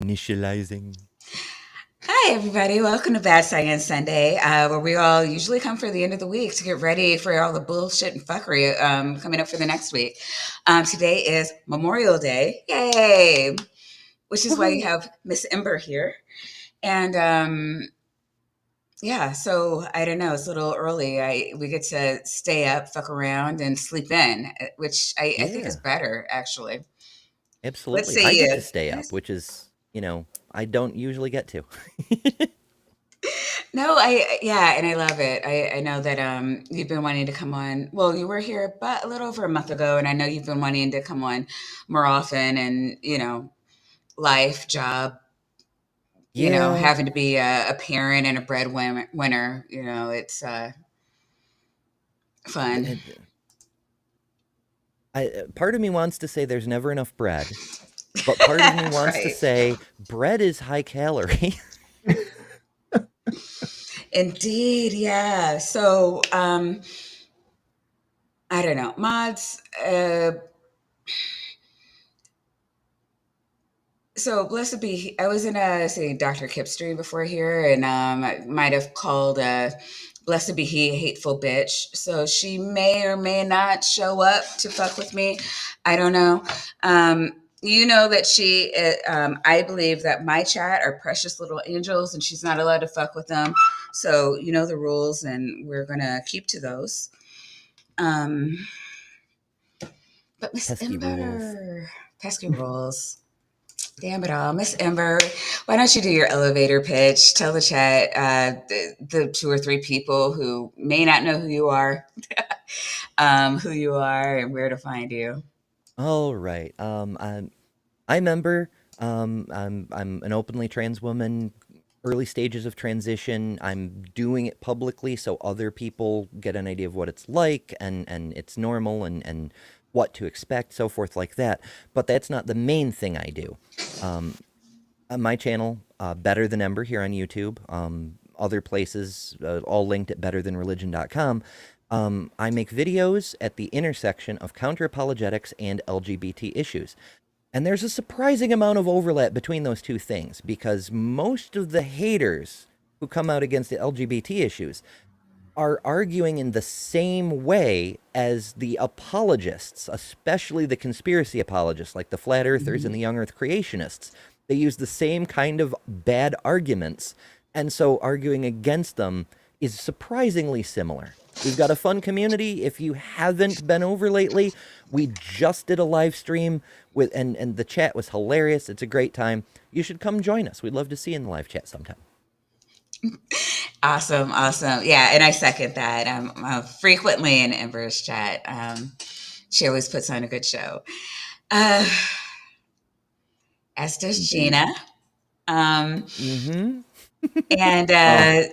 Initializing. Hi, everybody. Welcome to Bad Science Sunday, where we all usually come for the end of the week to get ready for all the bullshit and fuckery coming up for the next week. Today is Memorial Day. Yay! Which is why you Woohoo! have Miss Ember here. And yeah, so I don't know. It's a little early. We get to stay up, fuck around, and sleep in, which I think is Yeah, better, actually. Let's absolutely. I see. get to stay up, which is, I don't usually get to. No, I yeah, and I love it. I know that you've been wanting to come on. Well, you were here but a little over a month ago, and I know you've been wanting to come on more often. And life, job, Yeah, having to be a parent and a breadwinner. It's fun. th- th- part of me wants to say there's never enough bread, but part of me wants to Right. say bread is high calorie. Indeed, yeah. So I don't know, mods. So blessed be. I was in a say Dr. Kip stream before here, and I might have called "Blessed be he, a hateful bitch." So she may or may not show up to fuck with me. I don't know. You know that she. I believe that my chat are precious little angels, and she's not allowed to fuck with them. So you know the rules, and we're gonna keep to those. Um, but Miss Pesky rules. Ember, pesky rules. Damn it all. Miss Ember, why don't you do your elevator pitch? Tell the chat, the two or three people who may not know who you are and where to find you. All right. I'm Ember. I'm an openly trans woman, early stages of transition. I'm doing it publicly so other people get an idea of what it's like and it's normal and what to expect, so forth like that. But that's not the main thing I do. Um, on my channel, Better Than Ember here on YouTube, other places, all linked at betterthanreligion.com. I make videos at the intersection of counter-apologetics and LGBT issues. And there's a surprising amount of overlap between those two things because most of the haters who come out against the LGBT issues are arguing in the same way as the apologists, especially the conspiracy apologists like the flat earthers and Mhm. the young earth creationists. They use the same kind of bad arguments. And so arguing against them is surprisingly similar. We've got a fun community. If you haven't been over lately, we just did a live stream with and the chat was hilarious. It's a great time. You should come join us. We'd love to see you in the live chat sometime. Awesome, awesome. Yeah, and I second that. I'm frequently in Ember's chat. She always puts on a good show, uh, as does Indeed. Gina. Um, Mm-hmm. and Oh,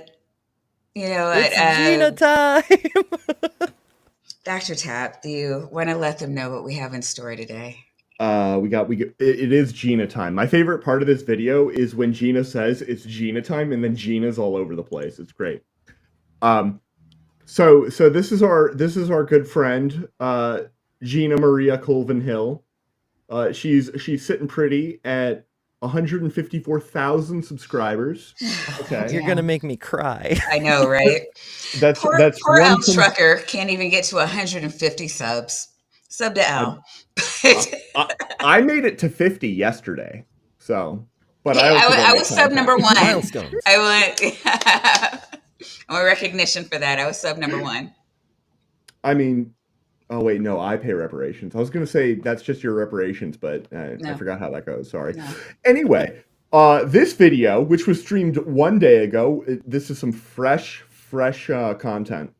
you know what? It's Gina time. Dr. Tap, do you want to let them know what we have in store today? it is Gina time. My favorite part of this video is when Gina says it's Gina time, and then Gina's all over the place. It's great. Um, so this is our good friend, Gina Maria Colvin Hill. She's sitting pretty at 154,000 subscribers. Oh, Okay, You're gonna damn. make me cry. I know, right? that's Poor L one from. Trucker can't even get to 150 subs. Sub to I, L. I I I made it to 50 yesterday. So, but Hey, I also don't I make was sub content. number one. Milestones. I want I want recognition for that. I was sub number one. I mean, oh wait, no, I pay reparations. I was gonna say that's just your reparations, but I No, forgot how that goes. Sorry. no. Anyway, this video, which was streamed one day ago, this is some fresh content.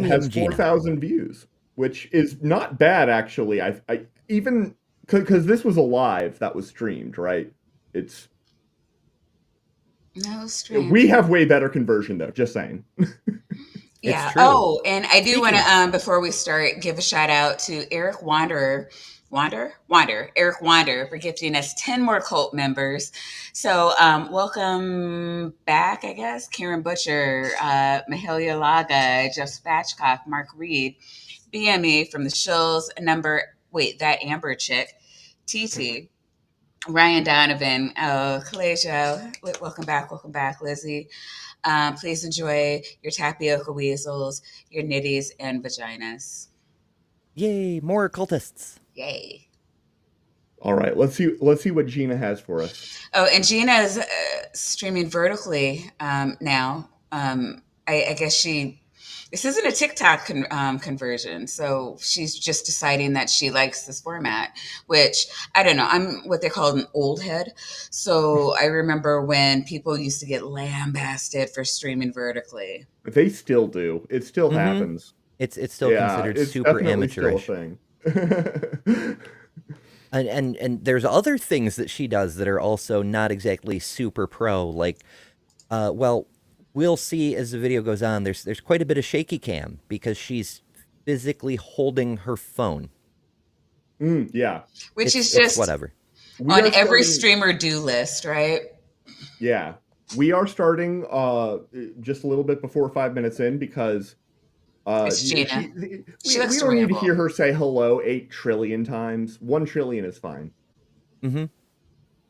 Has Premium Gina. 4,000 views, which is not bad actually. I even because this was a live that was streamed, right? It's No we stream. have way better conversion though. Just saying. It's Yeah. true. Oh, and I do want Speaking to of, before we start give a shout out to Eric Eric Wander for gifting us 10 more cult members. So welcome back, I guess. Karen Butcher, Mahalia Laga, Jeff Spatchcock, Mark Reed, BME from the Shills, that Amber chick, TT. Ryan Donovan. Oh, Kalejo. Welcome back, Lizzie. Please enjoy your tapioca weasels, your nitties, and vaginas. Yay, more occultists. Yay. All right, let's see what Gina has for us. Oh, and Gina is streaming vertically now. I guess this isn't a TikTok conversion, so she's just deciding that she likes this format, which I don't know. I'm what they call an old head. So I remember when people used to get lambasted for streaming vertically. They still do. It still Mm-hmm. happens. It's still Yeah, considered it's super definitely still a amateurish. thing. And there's other things that she does that are also not exactly super pro. Like, well, we'll see as the video goes on. There's quite a bit of shaky cam because she's physically holding her phone. Yeah. Which is It's just whatever. We on are every starting. streamer do list, right? Yeah. We are starting just a little bit before 5 minutes in because It's Gina. She we looks don't need to adorable. hear her say hello 8 trillion times. 1 trillion is fine. Mm-hmm.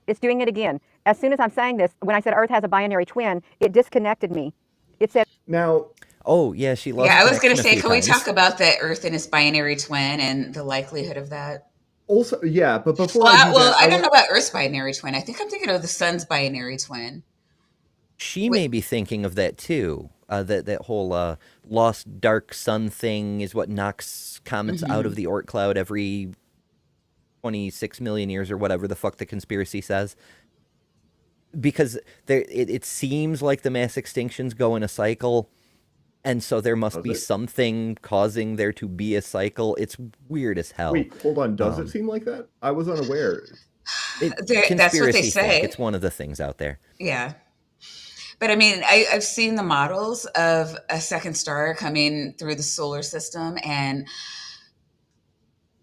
It's doing it again. As soon as I'm saying this, when I said Earth has a binary twin, it disconnected me. It said, Now, Oh yeah, she Yeah, lost I was going connection to a say, few can we talk times. about the Earth and its binary twin and the likelihood of that? also, yeah, but before Well, I do that, I I don't know want. about Earth's binary twin. I think I'm thinking of the Sun's binary twin. She Wait, may be thinking of that too. That whole lost dark sun thing is what knocks comets out of mhm. the Oort cloud every 26 million years or whatever the fuck the conspiracy says. Because it seems like the mass extinctions go in a cycle, and so there must Does be it? something causing there to be a cycle. It's weird as hell. Wait, hold on. Does it Um, seem like that? I was unaware. That's what they conspiracy think. say. It's one of the things out there. Yeah. But I mean, I've seen the models of a second star coming through the solar system, and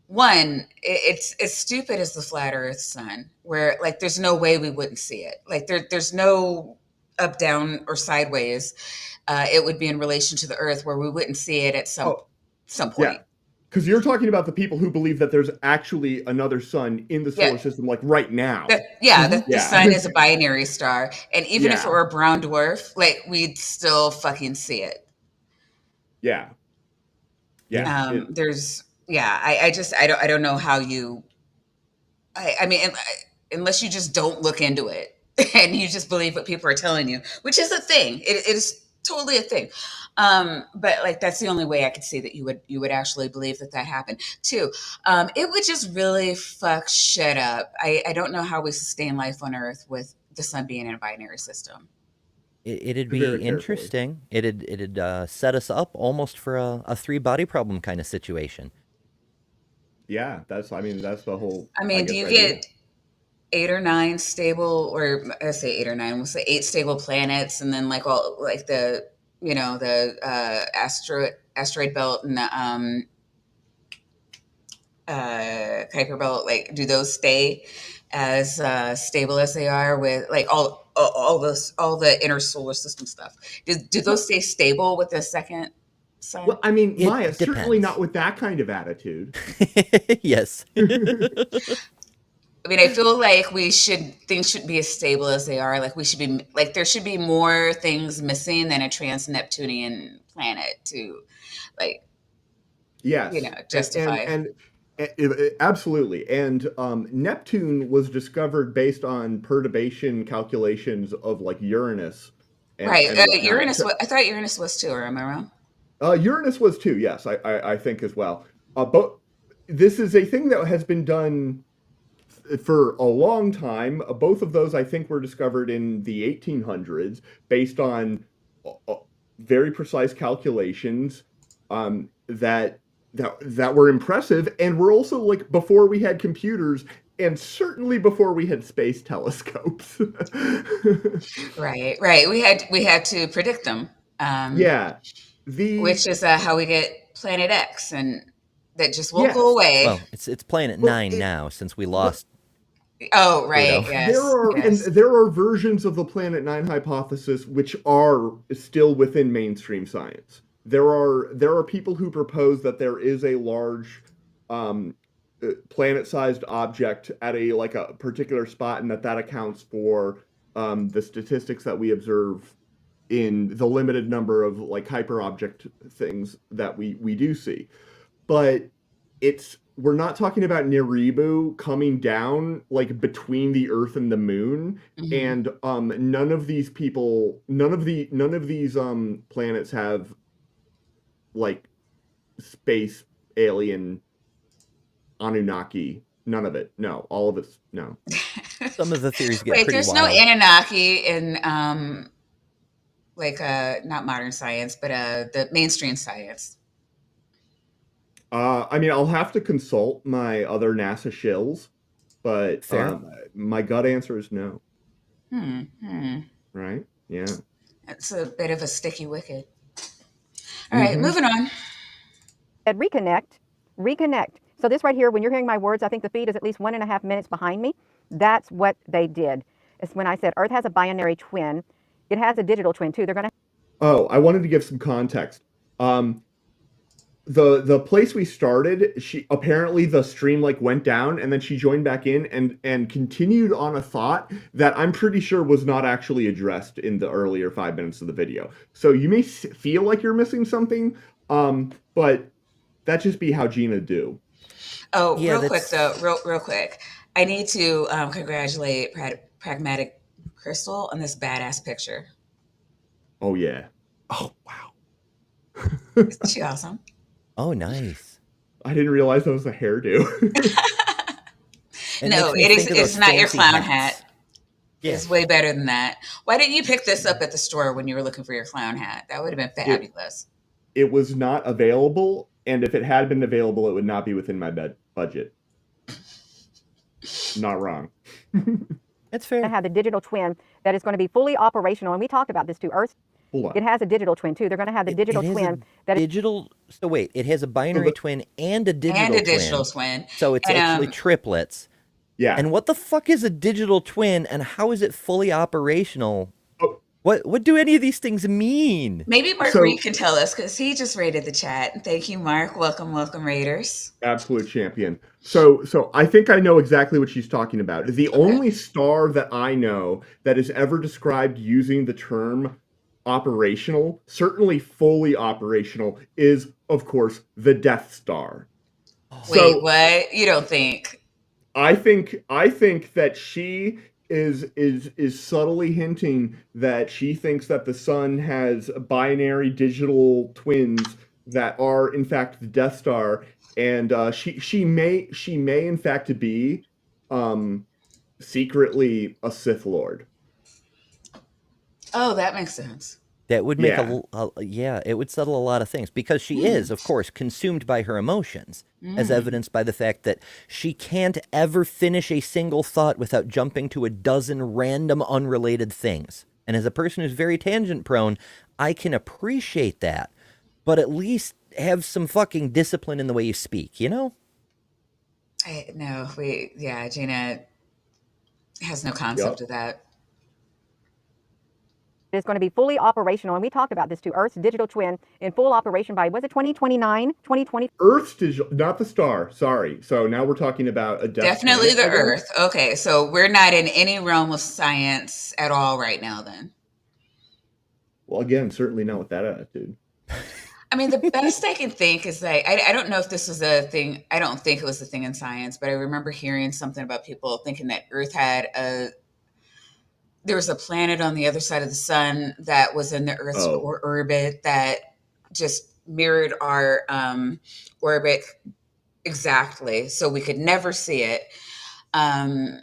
one, it's as stupid as the flat Earth sun, where like there's no way we wouldn't see it. Like there's no up, down, or sideways. It would be in relation to the Earth where we wouldn't see it at Oh, some yeah. point. Because you're talking about the people who believe that there's actually another sun in the Yeah, solar system, like right now. Mm-hmm. the Yeah. sun is a binary star, and even if it Yeah. were a brown dwarf, like we'd still fucking see it. Yeah. Yeah. Yeah. There's yeah, I don't know how you. I mean, unless you just don't look into it and you just believe what people are telling you, which is a thing. It is totally a thing. But like that's the only way I could see that you would actually believe that that happened. Too, it would just really fuck shit up. I don't know how we sustain life on Earth with the sun being in a binary system. It'd be Very carefully. interesting. It'd set us up almost for a three body problem kind of situation. Yeah. I mean, that's the whole, I I mean, do guess, you idea. get 8 or 9 stable, or I say 8 or 9, we'll say 8 stable planets, and then like all like the the asteroid belt and the Kuiper belt, like do those stay as stable as they are with like all the inner solar system stuff? Do those Well, stay stable with the second well, sun? I mean, Maya, It certainly not depends. with that kind of attitude. Yes. I mean, I feel like things should be as stable as they are. Like we should be like there should be more things missing than a trans Neptunian planet to like Yes. justify. Absolutely. And Neptune was discovered based on perturbation calculations of like Uranus Right. and whatnot. Uranus. I thought Uranus was too. Or am I wrong? Uranus was too, yes, I think as well. But this is a thing that has been done for a long time. Both of those, I think, were discovered in the 1800s based on uh, very precise calculations that were impressive, and were also like before we had computers, and certainly before we had space telescopes. Right. Right. We had to predict them, Yeah, the which is how we get Planet X, and that just won't go yes, away. Well, it's Planet well, 9 it now since we but lost Oh, right. Pluto. Yes. Yes. there are versions of the Planet Nine hypothesis which are still within mainstream science. There are people who propose that there is a large um, planet-sized object at a particular spot, and that accounts for the statistics that we observe in the limited number of like hyperobject things that we do see. But we're not talking about Neribu coming down like between the Earth and the Moon, Mhm. and none of these planets have like space alien Anunnaki. None of it. No, all of it's no. Some of the theories get Wait, pretty there's no wild. Anunnaki in like not modern science, but the mainstream science. I mean, I'll have to consult my other NASA shills, but Fair. my gut answer is no. Hmm. Right? Yeah. That's a bit of a sticky wicket. All right, moving on. Said reconnect. So this right here, when you're hearing my words, I think the feed is at least 1.5 minutes behind me. That's what they did. It's when I said Earth has a binary twin. It has a digital twin too. They're going to Oh, I wanted to give some context. Um, the place we started, she apparently the stream like went down, and then she joined back in and continued on a thought that I'm pretty sure was not actually addressed in the earlier 5 minutes of the video. So you may feel like you're missing something, but that just be how Gina do. Oh, Yeah, real quick that's though, real quick. I need to congratulate Pragmatic Crystal on this badass picture. Oh yeah. Oh wow. Isn't she awesome? oh nice. I didn't realize that was a hairdo. It No, makes me think of it's those not your fancy clown hats. hat. Yeah. It's way better than that. Why didn't you pick this up at the store when you were looking for your clown hat? That would have been it fabulous. it was not available, and if it had been available, it would not be within my budget. Not wrong. That's fair. have the digital twin that is going to be fully operational. And we talked about this too. Earth, Hold on. it has a digital twin too. They're going to have the digital It has twin a that is digital. So wait, it has a So binary twin and a And digital a digital twin. twin. So it's And actually triplets. yeah. And what the fuck is a digital twin, and how is it fully operational? Oh, What do any of these things mean? maybe Mark so Reed can tell us because he just raided the chat. Thank you, Mark. Welcome, Raiders. absolute champion. So I think I know exactly what she's talking about. The Okay. only star that I know that is ever described using the term operational, certainly fully operational, is of course the Death Star. Wait, So what? You don't think? I think that she is subtly hinting that she thinks that the sun has binary digital twins that are in fact the Death Star, and she may in fact be secretly a Sith Lord. Oh, that makes sense. That would make Yeah. yeah, it would settle a lot of things because she is, of course, consumed by her emotions, as Mm. evidenced by the fact that she can't ever finish a single thought without jumping to a dozen random unrelated things. And as a person who's very tangent prone, I can appreciate that, but at least have some fucking discipline in the way you speak, you know? Gina has no concept Yep. of that. is going to be fully operational. And we talked about this too. Earth's digital twin in full operation by, was it 2029, 2020? Earth's digital, not the star. Sorry. So now we're talking about a Death Definitely planet, the I guess? Earth. Okay, so we're not in any realm of science at all right now then. Well, again, certainly not with that attitude. I mean, the best I can think is like, I don't know if this was a thing. I don't think it was a thing in science, but I remember hearing something about people thinking that Earth there was a planet on the other side of the sun that was in the Earth's Oh, orbit that just mirrored our orbit exactly. So we could never see it. Um,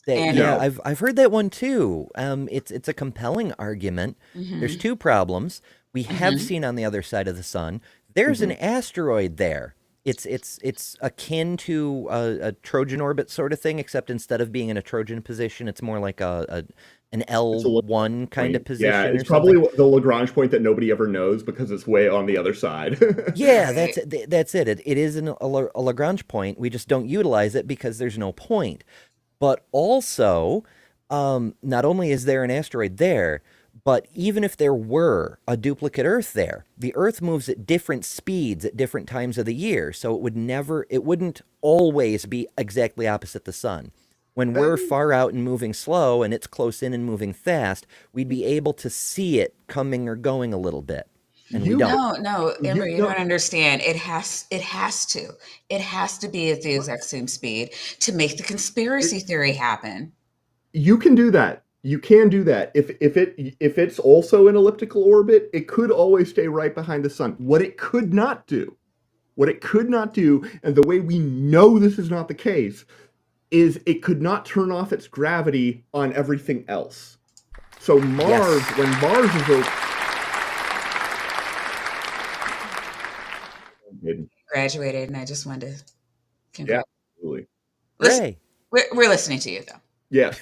And Yeah, no. I've heard that one too. It's a compelling argument. There's mhm, two problems. We have mhm. seen on the other side of the sun. There's an Mhm. asteroid there. It's akin to a Trojan orbit sort of thing, except instead of being in a Trojan position, it's more like an It's a Lagrange L1 kind of point. Yeah, position or it's probably something. the Lagrange point that nobody ever knows because it's way on the other side. Yeah, Right. that's it. It is a Lagrange point. We just don't utilize it because there's no point. But also, not only is there an asteroid there, But even if there were a duplicate Earth there, the Earth moves at different speeds at different times of the year, so it wouldn't always be exactly opposite the sun. When we're far out and moving slow and it's close in and moving fast, we'd be able to see it coming or going a little bit. And we You don't. No, Ember, you no, don't understand. It has to be at the exact same speed to make the conspiracy theory happen. you can do that. You can do that. If it's also in elliptical orbit, it could always stay right behind the sun. What it could not do, and the way we know this is not the case, is it could not turn off its gravity on everything else. So Mars, Yes. when Mars is over, Graduated, and I just wanted to yeah, congratulate. absolutely. Listen, Hooray. we're listening to you though. Yes.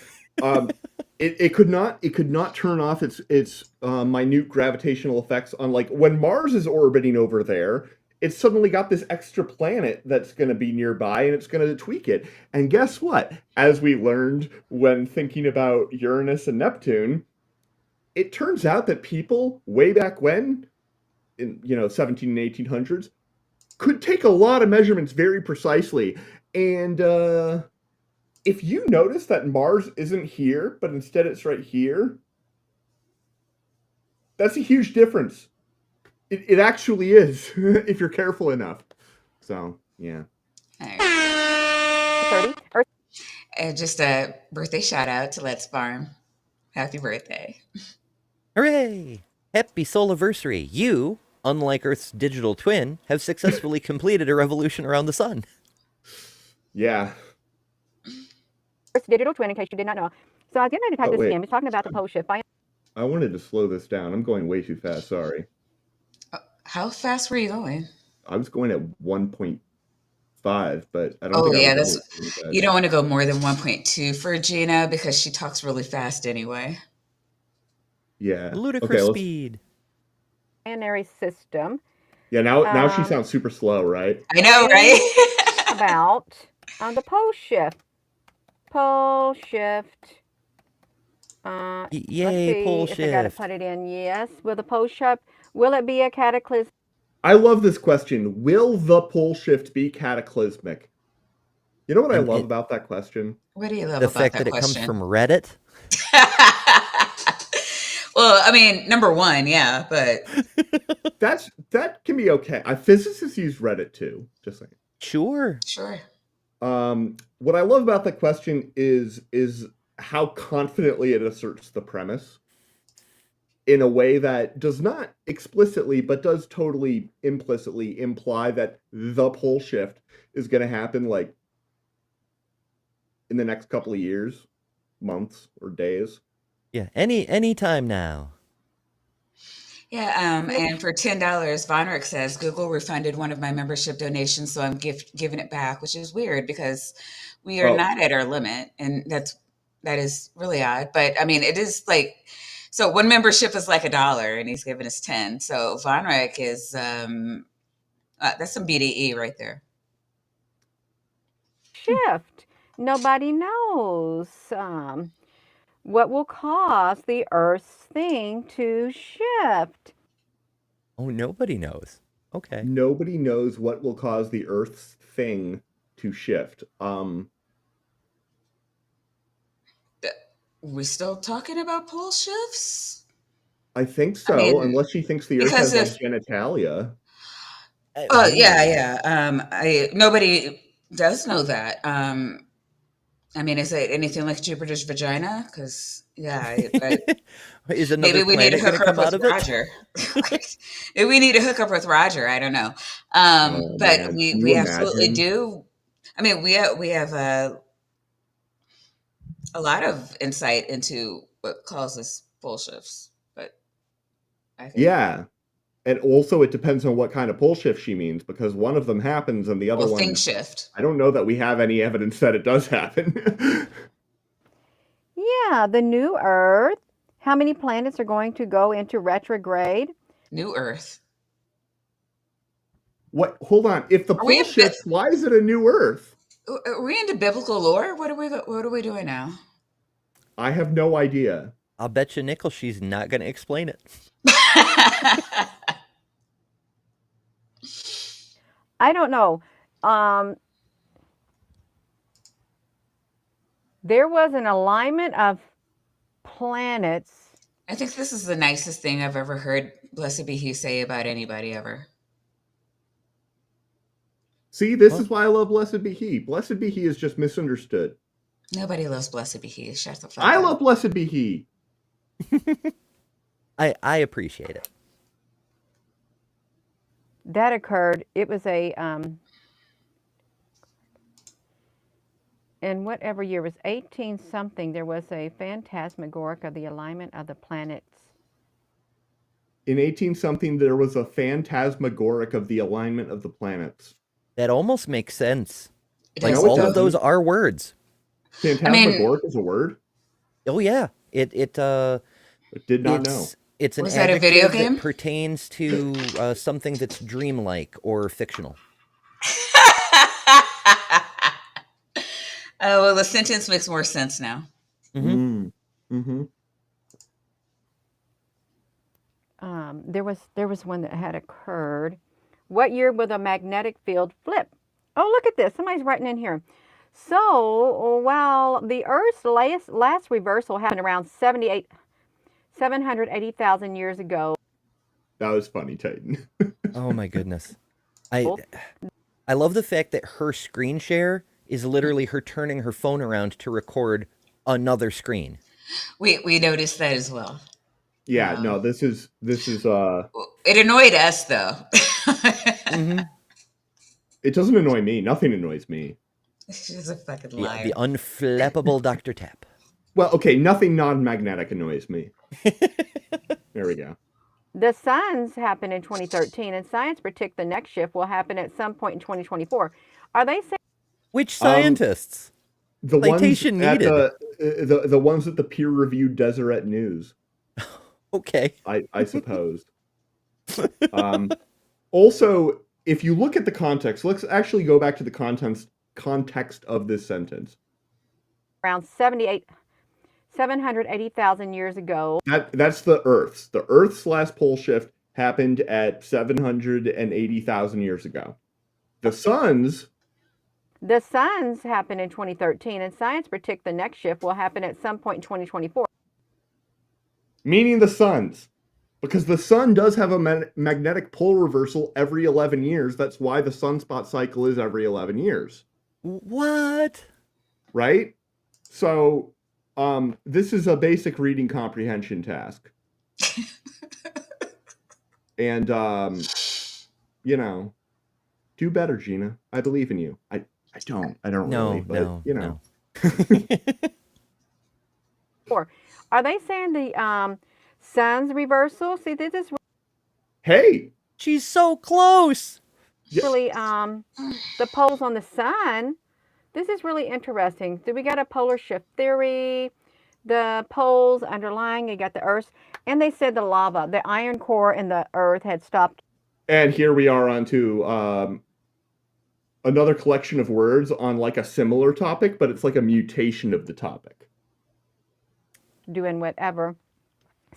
It could not turn off its minute gravitational effects on, like, when Mars is orbiting over there, it's suddenly got this extra planet that's going to be nearby and it's going to tweak it. And guess what? As we learned when thinking about Uranus and Neptune, it turns out that people way back when, in 17 and 1800s, could take a lot of measurements very precisely. And if you notice that Mars isn't here, but instead it's right here, that's a huge difference. It actually is, if you're careful enough. So, yeah. All right. 30. Earth And just a birthday shout out to Let's Farm. Happy birthday. Hooray! Happy Soliversary. You, unlike Earth's digital twin, have successfully completed a revolution around the sun. Yeah. Earth's digital twin, in case you did not know. So I was going to type Oh, this wait. again. It's talking about the pole shift. I wanted to slow this down. I'm going way too fast. Sorry. How fast were you going? I was going at 1.5, but I don't Oh think yeah, I was that's really fast. you don't want to go more than 1.2 for Gina because she talks really fast anyway. Yeah. Ludicrous Okay, speed. Binary system. Yeah, now she Um, sounds super slow, right? I know, right? About the pole shift. Pole shift. Let's Yay, see pole if I got to shift. put it in. Yes. Will the pole shift, will it be a cataclysm? I love this question. Will the pole shift be cataclysmic? You know what I And love about that question? What do you love the about fact that that it comes question? from Reddit. Well, I mean, number one, yeah, but That can be okay. Physicists use Reddit too. Just saying. Sure. sure. What I love about that question is how confidently it asserts the premise in a way that does not explicitly, but does totally implicitly imply that the pole shift is going to happen, like, in the next couple of years, months, or days. Yeah, any time now. Yeah, and for $10, Vonrick says Google refunded one of my membership donations, so I'm giving it back, which is weird because we are Oh, not at our limit, and that is really odd. But I mean, it is like so one membership is like $1, and he's giving us 10. So Vonrick is that's some BDE right there. Shift. Nobody knows what will cause the Earth's thing to shift. Oh, nobody knows. Okay. nobody knows what will cause the Earth's thing to shift. We still talking about pole shifts? I think I so, mean, unless she thinks the Earth because has, like, if genitalia. oh Ooh. yeah. Nobody does know that. I mean, is it anything like Jupiter's vagina? Because Is another maybe we need to planet going hook to her up come out with of it? Roger. Maybe we need to hook up with Roger. I don't know. Oh But man, we can you we absolutely imagine? do. I mean, we have a lot of insight into what causes pole shifts, but I think Yeah, and also it depends on what kind of pole shift she means, because one of them happens and the other well, things one, shift. I don't know that we have any evidence that it does happen. Yeah, the new Earth. How many planets are going to go into retrograde? New Earth. What? Hold on. If the Are we pole shifts, why is it a new Earth? are we into biblical lore? What are we doing now? I have no idea. I'll bet you nickel she's not going to explain it. I don't know. There was an alignment of planets. I think this is the nicest thing I've ever heard Blessed be he say about anybody ever. See, this Well- is why I love Blessed Be He. Blessed Be He is just misunderstood. Nobody loves Blessed be he. Shut the fuck I up. love Blessed Be He. I appreciate it. That occurred. It was a in whatever year it was 18 something. There was a phantasmagoric of the alignment of the planets. In 18 something, there was a phantasmagoric of the alignment of the planets. That almost makes sense. It Like does, No, it all though. of those are words. Phantasmagoric is a word? Oh yeah, it I did not know. it's an Was that a adjective video game? that pertains to something that's dreamlike or fictional. Oh, well, the sentence makes more sense now. Mhm. Mm-hmm. There was one that had occurred. What year will the magnetic field flip? Oh, look at this. Somebody's writing in here. So while the Earth's last reversal happened around 780,000 years ago. That was funny, Titan. Oh my goodness. I love the fact that her screen share is literally her turning her phone around to record another screen. We noticed that as well. Yeah, Wow. no, this is It annoyed us though. Mm-hmm. it doesn't annoy me. Nothing annoys me. She's a fucking The liar. unflappable Dr. Tap. Well, okay, nothing non-magnetic annoys me. There we go. The suns happened in 2013, and science predict the next shift will happen at some point in 2024. Are they saying? Which scientists? The Citation ones at needed. the ones at the peer-reviewed Deseret News, Okay. I suppose. Also, if you look at the context, let's actually go back to the context of this sentence. Around 780,000 years ago. That's the Earth's. The Earth's last pole shift happened at 780,000 years ago. The sun's. The suns happened in 2013, and science predict the next shift will happen at some point in 2024. Meaning the sun's. Because the sun does have a magnetic pole reversal every 11 years. That's why the sunspot cycle is every 11 years. What? Right? So, this is a basic reading comprehension task. And, do better, Gina. I believe in you. I don't No, really, but, no. Are they saying the sun's reversal? See, this is Hey! She's so close. really the poles on the sun. This is really interesting. So we got a polar shift theory, the poles underlying, you got the Earth, and they said the lava, the iron core in the Earth had stopped. And here we are on to another collection of words on like a similar topic, but it's like a mutation of the topic. Doing whatever.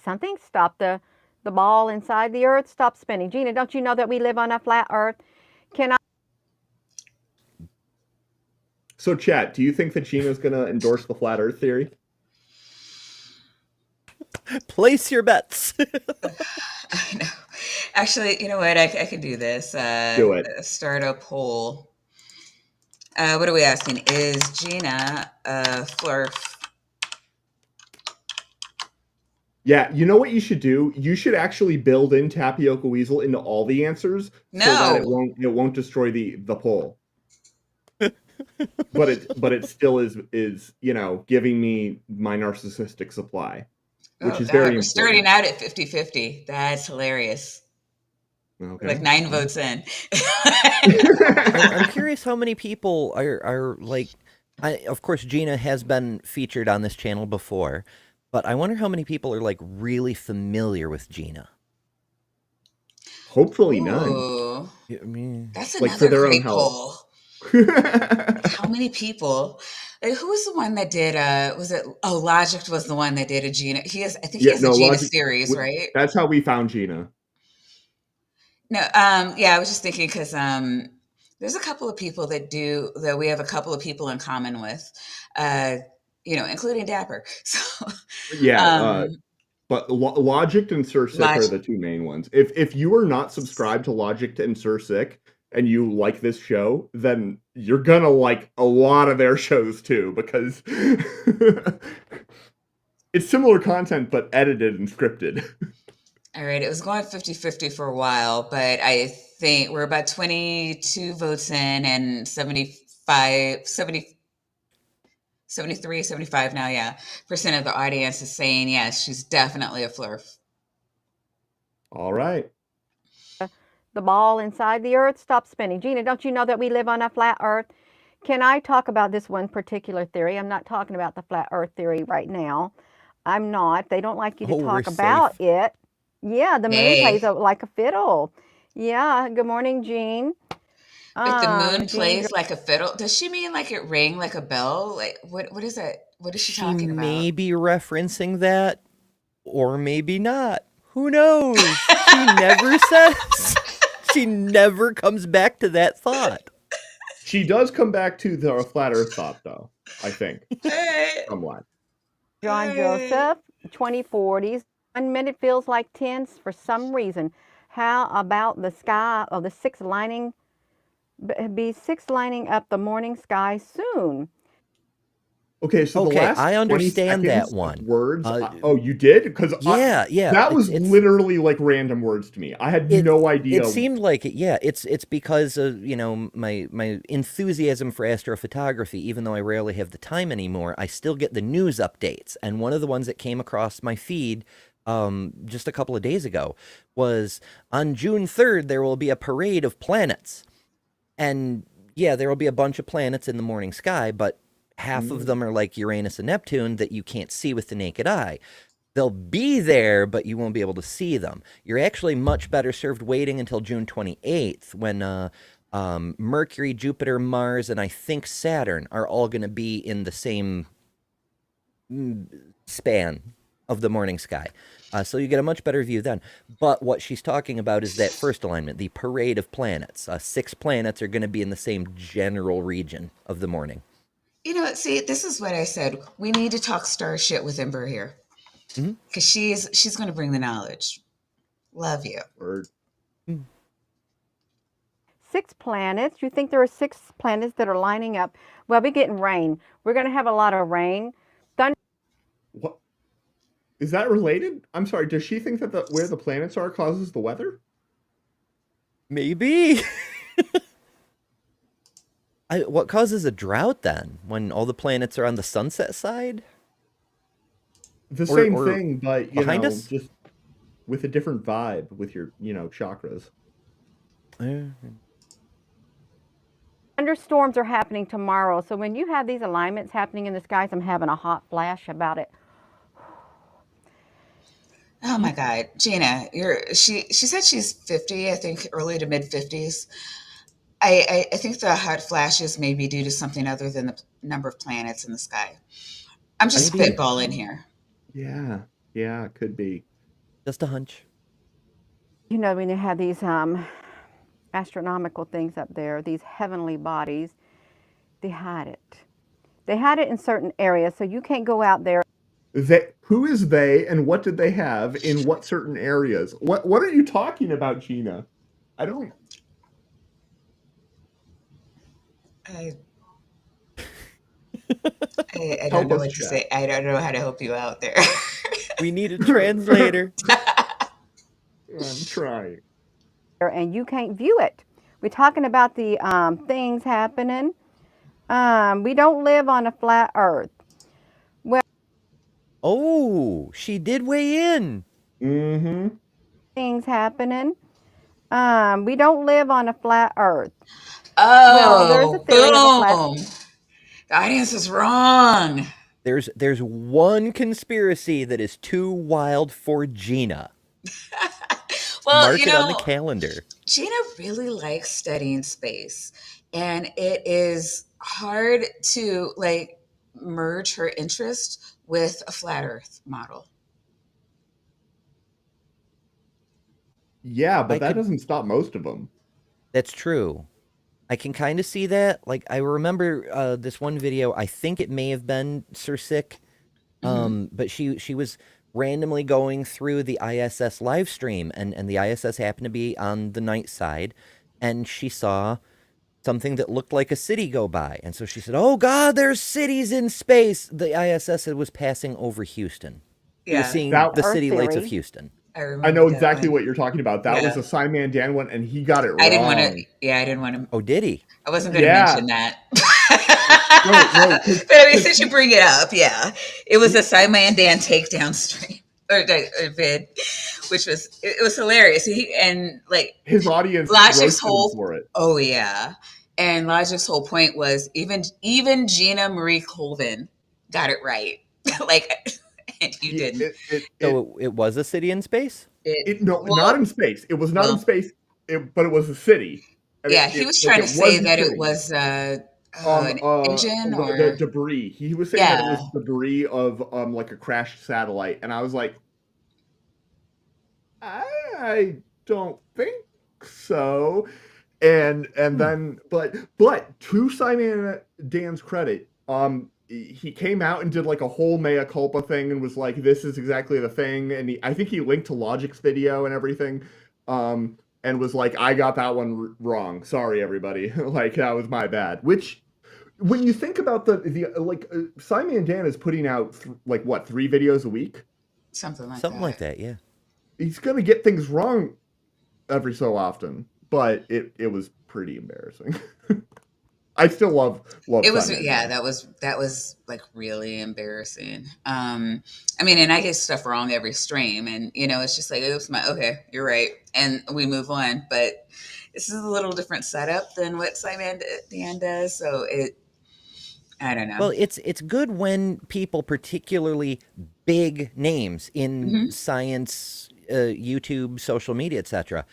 Something stopped the ball inside the Earth stopped spinning. Gina, don't you know that we live on a flat Earth? Can I? So, chat, do you think that Gina's going to endorse the flat Earth theory? Place your bets. I know. Actually, you know what? I could do this. Do it. Start a poll. What are we asking? Is Gina Flurf? Yeah, you know what you should do? You should actually build in Tapioca Weasel into all the answers so that it won't destroy the poll. but it still is giving me my narcissistic supply, which is very important. We're starting out at 50-50. That's hilarious. Okay. Like 9 votes in. I'm curious how many people are like. Of course, Gina has been featured on this channel before, but I wonder how many people are like really familiar with Gina. Hopefully none. Ooh, I mean, that's Like, for another their own great health. poll. How many people? Like, who was the one that did? Was it? Oh, Logic was the one that did a Gina. He has. I think he Yeah, has a no, Gina Logic. series, right? That's how we found Gina. No. Yeah, I was just thinking because there's a couple of people that we have a couple of people in common with, uh, including Dapper. So, Yeah, um, but Logic and Sir Sick are Logic. the two main ones. If you are not subscribed to Logic and Sir Sick and you like this show, then you're gonna like a lot of their shows too, because it's similar content but edited and scripted. All right, it was going 50-50 for a while, but I think we're about 22 votes in and 73, 75 now, yeah. Percent of the audience is saying yes, she's definitely a flurf. All right. The ball inside the earth stops spinning. Gina, don't you know that we live on a flat earth? Can I talk about this one particular theory? I'm not talking about the flat earth theory right now. I'm not. They don't like you to Oh, we're talk about safe. it. Yeah, the moon plays Hey, like a fiddle. Yeah, good morning, Jean. if the moon Jean, plays like a fiddle, does she mean like it rang like a bell? Like what is that? What is she She talking about? may be referencing that, or maybe not. Who knows? She never says. She never comes back to that thought. She does come back to the flat Earth thought, though. I think Hey, somewhat. John hey. Joseph, 2040s. 1 minute feels like 10 for some reason. How about the sky of the six lining, be six lining up the morning sky soon? Okay, so the Okay, last I 20 understand that seconds of one. words. Oh, you did? Because Yeah, yeah. that was It's literally like random words to me. I had it no it idea. seemed like it. Yeah, it's because of my enthusiasm for astrophotography. Even though I rarely have the time anymore, I still get the news updates. And one of the ones that came across my feed just a couple of days ago was on June 3rd there will be a parade of planets. And yeah, there will be a bunch of planets in the morning sky, but half of Mm. them are like Uranus and Neptune that you can't see with the naked eye. They'll be there, but you won't be able to see them. You're actually much better served waiting until June 28th when Mercury, Jupiter, Mars, and I think Saturn are all going to be in the same span of the morning sky. So you get a much better view then. But what she's talking about is that first alignment, the parade of planets. 6 planets are going to be in the same general region of the morning. You know what? See, this is what I said. We need to talk star shit with Ember here Mm-hmm. because she's going to bring the knowledge. Love you. Word. 6 planets. You think there are 6 planets that are lining up? Well, we're getting rain. We're going to have a lot of rain. Thunder. What is that related? I'm sorry. Does she think that where the planets are causes the weather? Maybe. What causes a drought then? When all the planets are on the sunset side? The Or, same or thing, but behind us? just with a different vibe with your, chakras. Thunderstorms are happening tomorrow. So when you have these alignments happening in the skies, I'm having a hot flash about it. Oh my God, Gina, she said she's 50, I think early to mid 50s. I think the hot flashes may be due to something other than the number of planets in the sky. I'm I just Maybe. think, spitballing here. yeah, yeah, could be. Just a hunch. You know, when you have these astronomical things up there, these heavenly bodies, they hide it. They hide it in certain areas, so you can't go out there. Who is they, and what did they have in what certain areas? What are you talking about, Gina? I don't. I, I don't Help know us, what to chat. say. I don't know how to help you out there. We need a translator. I'm trying. And you can't view it. We're talking about the things happening. We don't live on a flat earth. Well, Oh, she did weigh in. Mm-hmm. things happening. We don't live on a flat earth. Well, there's a Oh, theory of a flat. boom. The audience is wrong. There's one conspiracy that is too wild for Gina. Well, Mark it on the calendar. Gina really likes studying space. and it is hard to like merge her interest with a flat Earth model. Yeah, but I that could. doesn't stop most of them. That's true. I can kind of see that. Like I remember this one video. I think it may have been Sir Sick, Hmm. but she was randomly going through the ISS live stream, and the ISS happened to be on the night side, and she saw something that looked like a city go by, and so she said, "Oh God, there's cities in space." The ISS was passing over Houston. She was Yeah, seeing That The the Earth city lights of theory. Houston. I I remember know that exactly one. what you're talking about. That was Yeah, a Simon Dan one, and he got it I didn't want to. wrong. Yeah, I didn't want to. Oh, did he? I wasn't going to Yeah, mention that. no, But I mean, because since you bring it up, yeah, it was a Simon Dan takedown stream or vid, which was it was hilarious. He and like his audience Logic's roasted him whole for it. oh yeah, and Logic's whole point was even Gina Marie Colvin got it right, like, and you Yeah, didn't. So it was a city in space. No, not Well, in space. It was not in well, space, but it was a city, and yeah, he was like trying to it was say a that it city. was an engine The or debris. He was saying that it yeah, was debris of like a crashed satellite, and I was like, I don't think so. And Hmm. then but to Simon Dan's credit, he came out and did like a whole mea culpa thing and was like, this is exactly the thing, and I think he linked to Logic's video and everything, and was like, I got that one wrong, sorry everybody, like that was my bad. Which when you think about the like Simon Dan is putting out like what, 3 videos a week. something like Something like that. that. Yeah. He's gonna get things wrong every so often, but it was pretty embarrassing. I still love It was Simon yeah, Dan. that was like really embarrassing. I mean, and I get stuff wrong every stream, and it's just like oops, my okay, you're right, and we move on. But this is a little different setup than what Simon Dan does, so I don't know. Well, it's good when people, particularly big names in Hmm. science, YouTube, social media, etc.,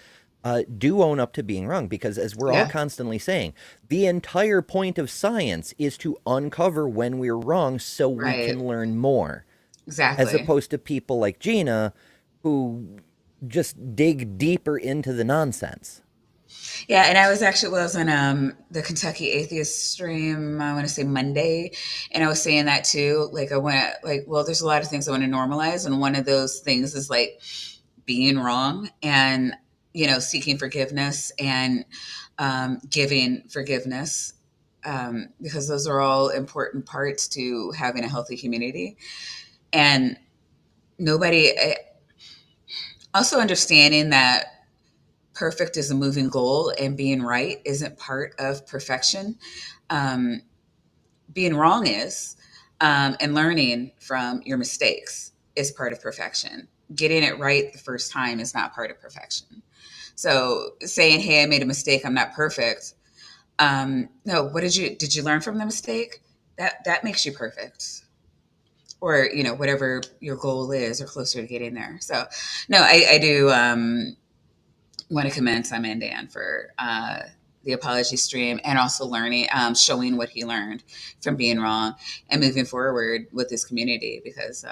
do own up to being wrong. Because as we're all Yeah, constantly saying, the entire point of science is to uncover when we're wrong, so we right, can learn more. As exactly. opposed to people like Gina, who just dig deeper into the nonsense. Yeah, and I was actually was on the Kentucky Atheist stream. I want to say Monday, and I was saying that too. Like I want like well, there's a lot of things I want to normalize, and one of those things is like being wrong and seeking forgiveness and giving forgiveness, because those are all important parts to having a healthy community. And nobody also understanding that perfect is a moving goal and being right isn't part of perfection. Um, Being wrong is, and learning from your mistakes is part of perfection. Getting it right the first time is not part of perfection. So saying, "Hey, I made a mistake. I'm not perfect." No, what did you learn from the mistake? That makes you perfect, or whatever your goal is, or closer to getting there. So, no, I do. Want to commend Simon Dan for the apology stream and also learning, showing what he learned from being wrong and moving forward with his community because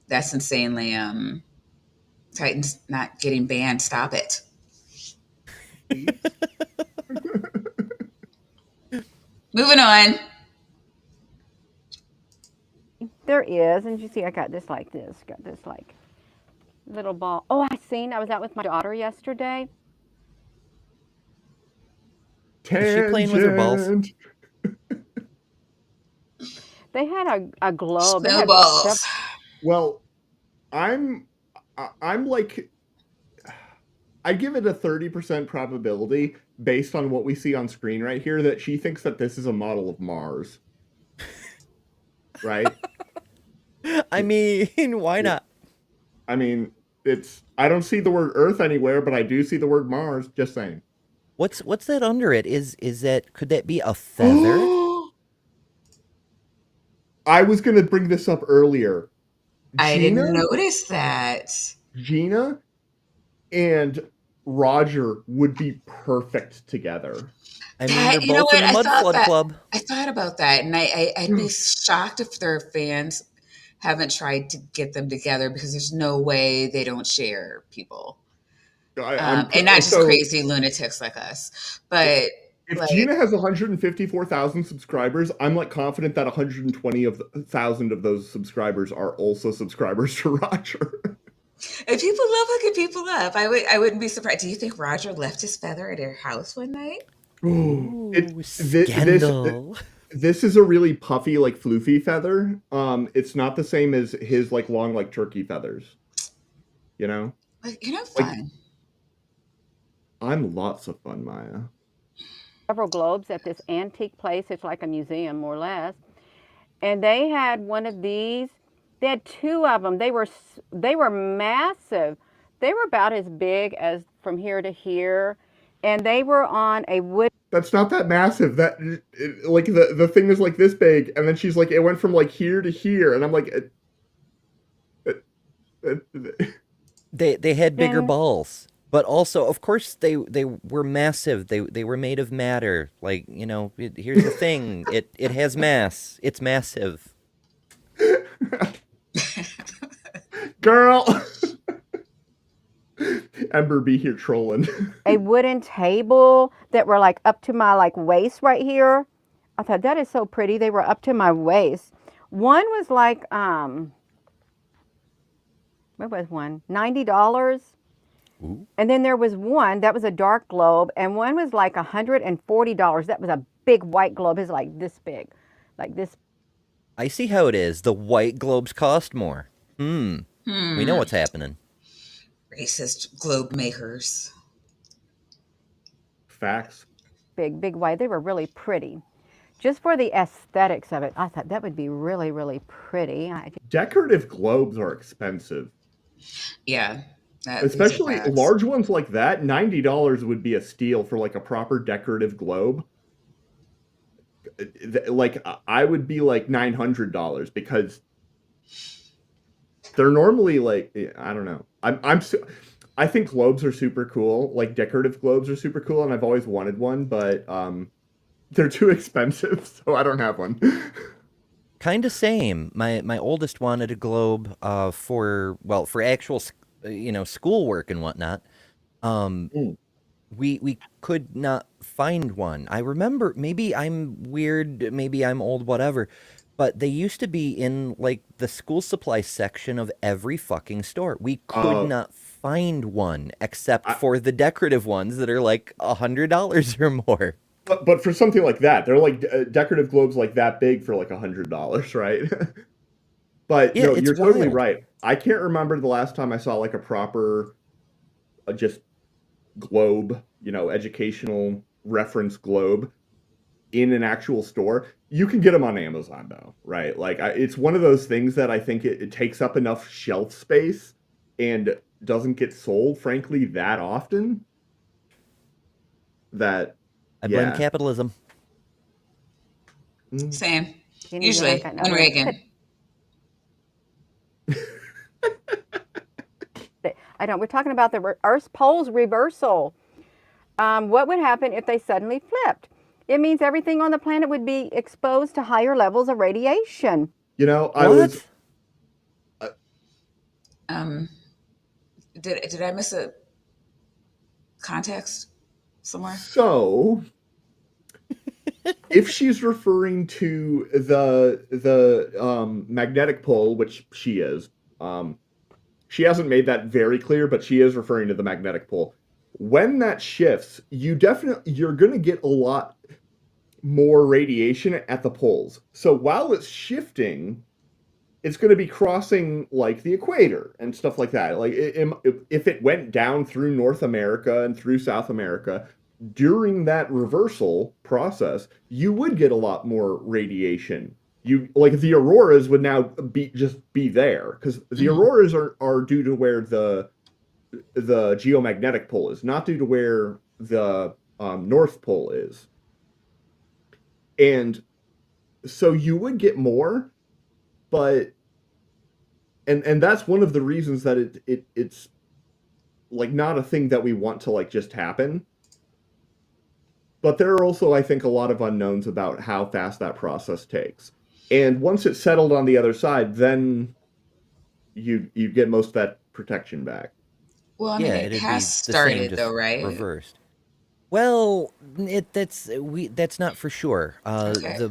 that's insanely. Titan's not getting banned. Stop it. Please. Moving on. There is, and you see, I got this like this. Got this like little ball. Oh, I seen. I was out with my daughter yesterday. Is she playing with her balls? Tangent. They had a globe. They had Snowballs. Well, I'm I'm like, I give it a 30% probability based on what we see on screen right here that she thinks that this is a model of Mars, right? I mean, why Yeah. not? I mean, I don't see the word Earth anywhere, but I do see the word Mars. Just saying. What's that under it? Is that, could that be a feather? I was gonna bring this up earlier. I Gina, didn't notice that. Gina, and Roger would be perfect together. I mean, they're You know both in what? the Mud Flood Club. I thought about that, and I'd be shocked if their fans haven't tried to get them together because there's no way they don't share people, and not just So crazy lunatics like us, but if like Gina has 154,000 subscribers, I'm like confident that 120,000 of those subscribers are also subscribers to Roger. if people love hooking people up, I wouldn't be surprised. Do you think Roger left his feather at her house one night? it Ooh, this scandal. this is a really puffy like floofy feather. It's not the same as his like long like turkey feathers. You know, Like, like fun. I'm lots of fun, Maya. several globes at this antique place. It's like a museum, more or less. And they had one of these. They had two of them. They were massive. They were about as big as from here to here, and they were on a wood. That's not that massive. Like the thing is like this big, and then she's like, it went from like here to here, and I'm like, They had bigger And balls, but also, of course, they were massive. They were made of matter. Like, you know, here's the thing. It has mass. It's massive. girl. Ember be here trolling. a wooden table that were like up to my like waist right here. I thought that is so pretty. They were up to my waist. One was like what was one? $90. Ooh. And then there was one that was a dark globe, and one was like $140. That was a big white globe. It's like this big, like this. I see how it is. The white globes cost more. We know what's happening. Racist globe makers. Facts. Big white. They were really pretty. Just for the aesthetics of it, I thought that would be really, really pretty. Decorative globes are expensive. Yeah. These are Especially facts. large ones like that. $90 would be a steal for like a proper decorative globe. Like I would be like $900 because they're normally like, I don't know. I think globes are super cool. Like decorative globes are super cool, and I've always wanted one, but they're too expensive, so I don't have one. Kind of same. My oldest wanted a globe for actual schoolwork and whatnot. Mm. We could not find one. I remember, maybe I'm weird, maybe I'm old, whatever, but they used to be in like the school supply section of every fucking store. We could not find one except for the decorative ones that are like $100 or more. But for something like that, they're like decorative globes like that big for like $100, right? But Yeah, no, it's you're totally wild. right. I can't remember the last time I saw like a proper just globe, educational reference globe in an actual store. You can get them on Amazon though, right? Like it's one of those things that I think it takes up enough shelf space and doesn't get sold, frankly, that often. That I blame yeah. capitalism. Same. You need Usually like and another Reagan. I don't. We're talking about the Earth's poles reversal. What would happen if they suddenly flipped? It means everything on the planet would be exposed to higher levels of radiation. I was What? Did I miss a context somewhere? so if she's referring to the magnetic pole, which she is, she hasn't made that very clear, but she is referring to the magnetic pole. When that shifts, you're going to get a lot more radiation at the poles. So while it's shifting, it's going to be crossing like the equator and stuff like that. Like if it went down through North America and through South America during that reversal process, you would get a lot more radiation. You like the auroras would now be there because the auroras are due to where the geomagnetic pole is, not due to where the North Pole is. And so you would get more, but and that's one of the reasons that it's like not a thing that we want to like just happen. But there are also, I think, a lot of unknowns about how fast that process takes. And once it's settled on the other side, then you get most of that protection back. Well, I mean, Yeah, it it'd has be the same, started though, just right? reversed. Well, that's not for sure. Okay.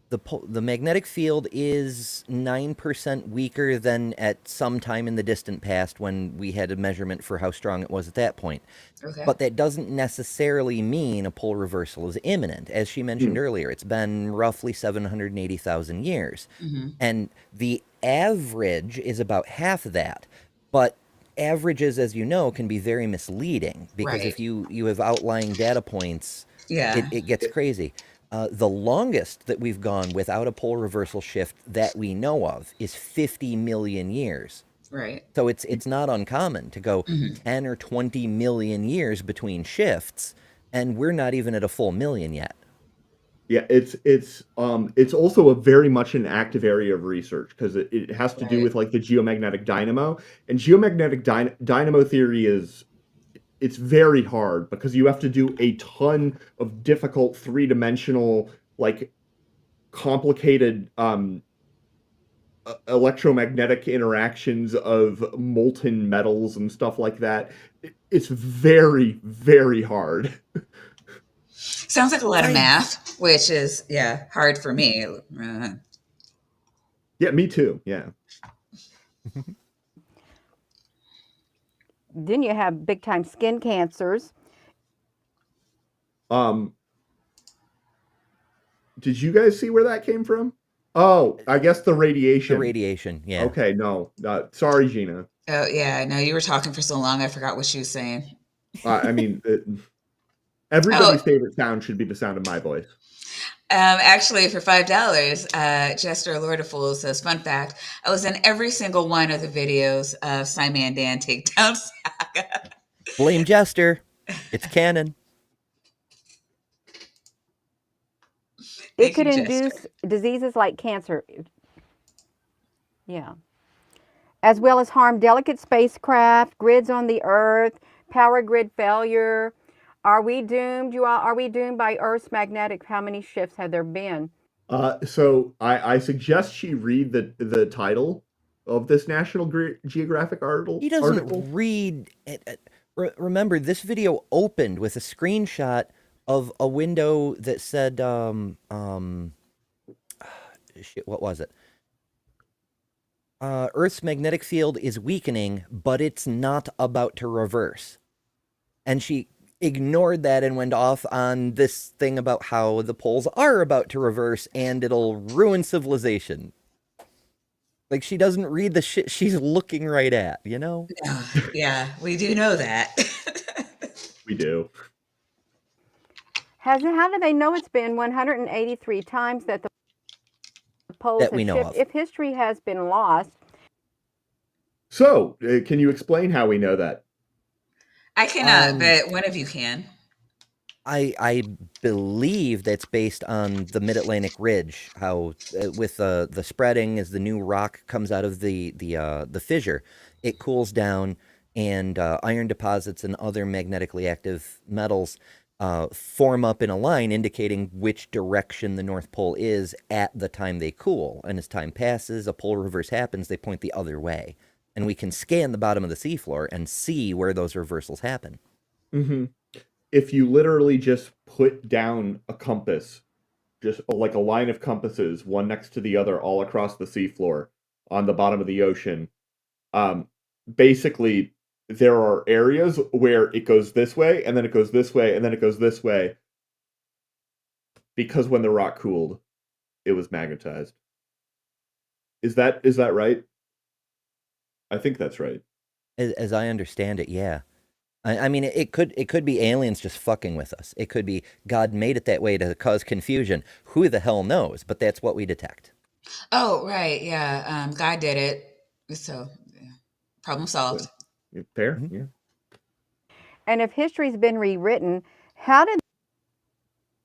The magnetic field is 9% weaker than at some time in the distant past when we had a measurement for how strong it was at that point. Okay. But that doesn't necessarily mean a pole reversal is imminent. As she mentioned Mm. earlier, it's been roughly 780,000 years. Hmm. And the average is about half of that. But averages, as you know, can be very misleading because Right. if you have outlying data points, Yeah. it gets crazy. The longest that we've gone without a pole reversal shift that we know of is 50 million years. Right. So it's not uncommon to go Hmm. 10 or 20 million years between shifts, and we're not even at a full million yet. Yeah, it's also a very much an active area of research because it has to do Right. with like the geomagnetic dynamo. And geomagnetic dynamo theory is it's very hard because you have to do a ton of difficult three-dimensional, like complicated electromagnetic interactions of molten metals and stuff like that. It's very, very hard. Sounds like a lot of I math, which is yeah hard for me. Yeah, me too. Yeah. Then you have big time skin cancers. Um, did you guys see where that came from? Oh, I guess the the radiation. radiation, yeah. Okay, no. Sorry, Gina. Oh yeah, I know you were talking for so long. I forgot what she was saying. I mean, Oh, everybody's favorite sound should be the sound of my voice. actually, for $5, Jester Lord of Fools says, "Fun fact: I was in every single one of the videos of Simon Dan Takedown Saga." Blame Jester. It's canon. It Thank could you, Jester. induce diseases like cancer. Yeah. As well as harm delicate spacecraft, grids on the Earth, power grid failure. Are we doomed, you all? Are we doomed by Earth's magnetic? How many shifts have there been? So I suggest she read the title of this National Geographic He article. doesn't read. Remember, this video opened with a screenshot of a window that said, shit, what was it? Earth's magnetic field is weakening, but it's not about to reverse. And she ignored that and went off on this thing about how the poles are about to reverse and it'll ruin civilization. Like, she doesn't read the shit she's looking right at, you know? Yeah, we do know that. We do. How do they know it's been 183 times that the poles That we have know shifted? of. If history has been lost, So, can you explain how we know that? I cannot, Um, but one of you can. I believe that's based on the Mid Atlantic Ridge. How with the spreading as the new rock comes out of the fissure, it cools down, and iron deposits and other magnetically active metals form up in a line, indicating which direction the North Pole is at the time they cool. And as time passes, a pole reverse happens. They point the other way, and we can scan the bottom of the seafloor and see where those reversals happen. Hmm. If you literally just put down a compass, just like a line of compasses, one next to the other, all across the seafloor on the bottom of the ocean, um, basically there are areas where it goes this way, and then it goes this way, and then it goes this way, because when the rock cooled, it was magnetized. Is that right? I think that's right. As I understand it, yeah. I mean, it could be aliens just fucking with us. It could be God made it that way to cause confusion. Who the hell knows? But that's what we detect. Oh, right, yeah. God did it, so yeah. Problem Yeah. solved. Fair, Mhm. yeah. and if history's been rewritten, how did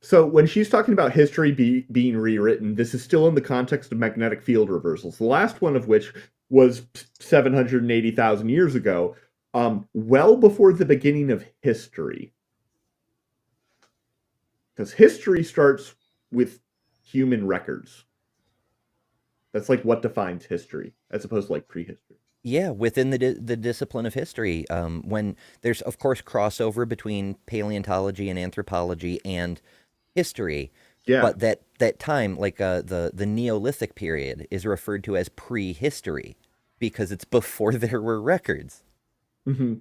So when she's talking about history being rewritten, this is still in the context of magnetic field reversals. The last one of which was 780,000 years ago. well before the beginning of history. Because history starts with human records. That's like what defines history, as opposed to like prehistory. Yeah, within the discipline of history, when there's of course crossover between paleontology and anthropology and history, Yeah. but that time, like the Neolithic period, is referred to as prehistory because it's before there were records. Hmm.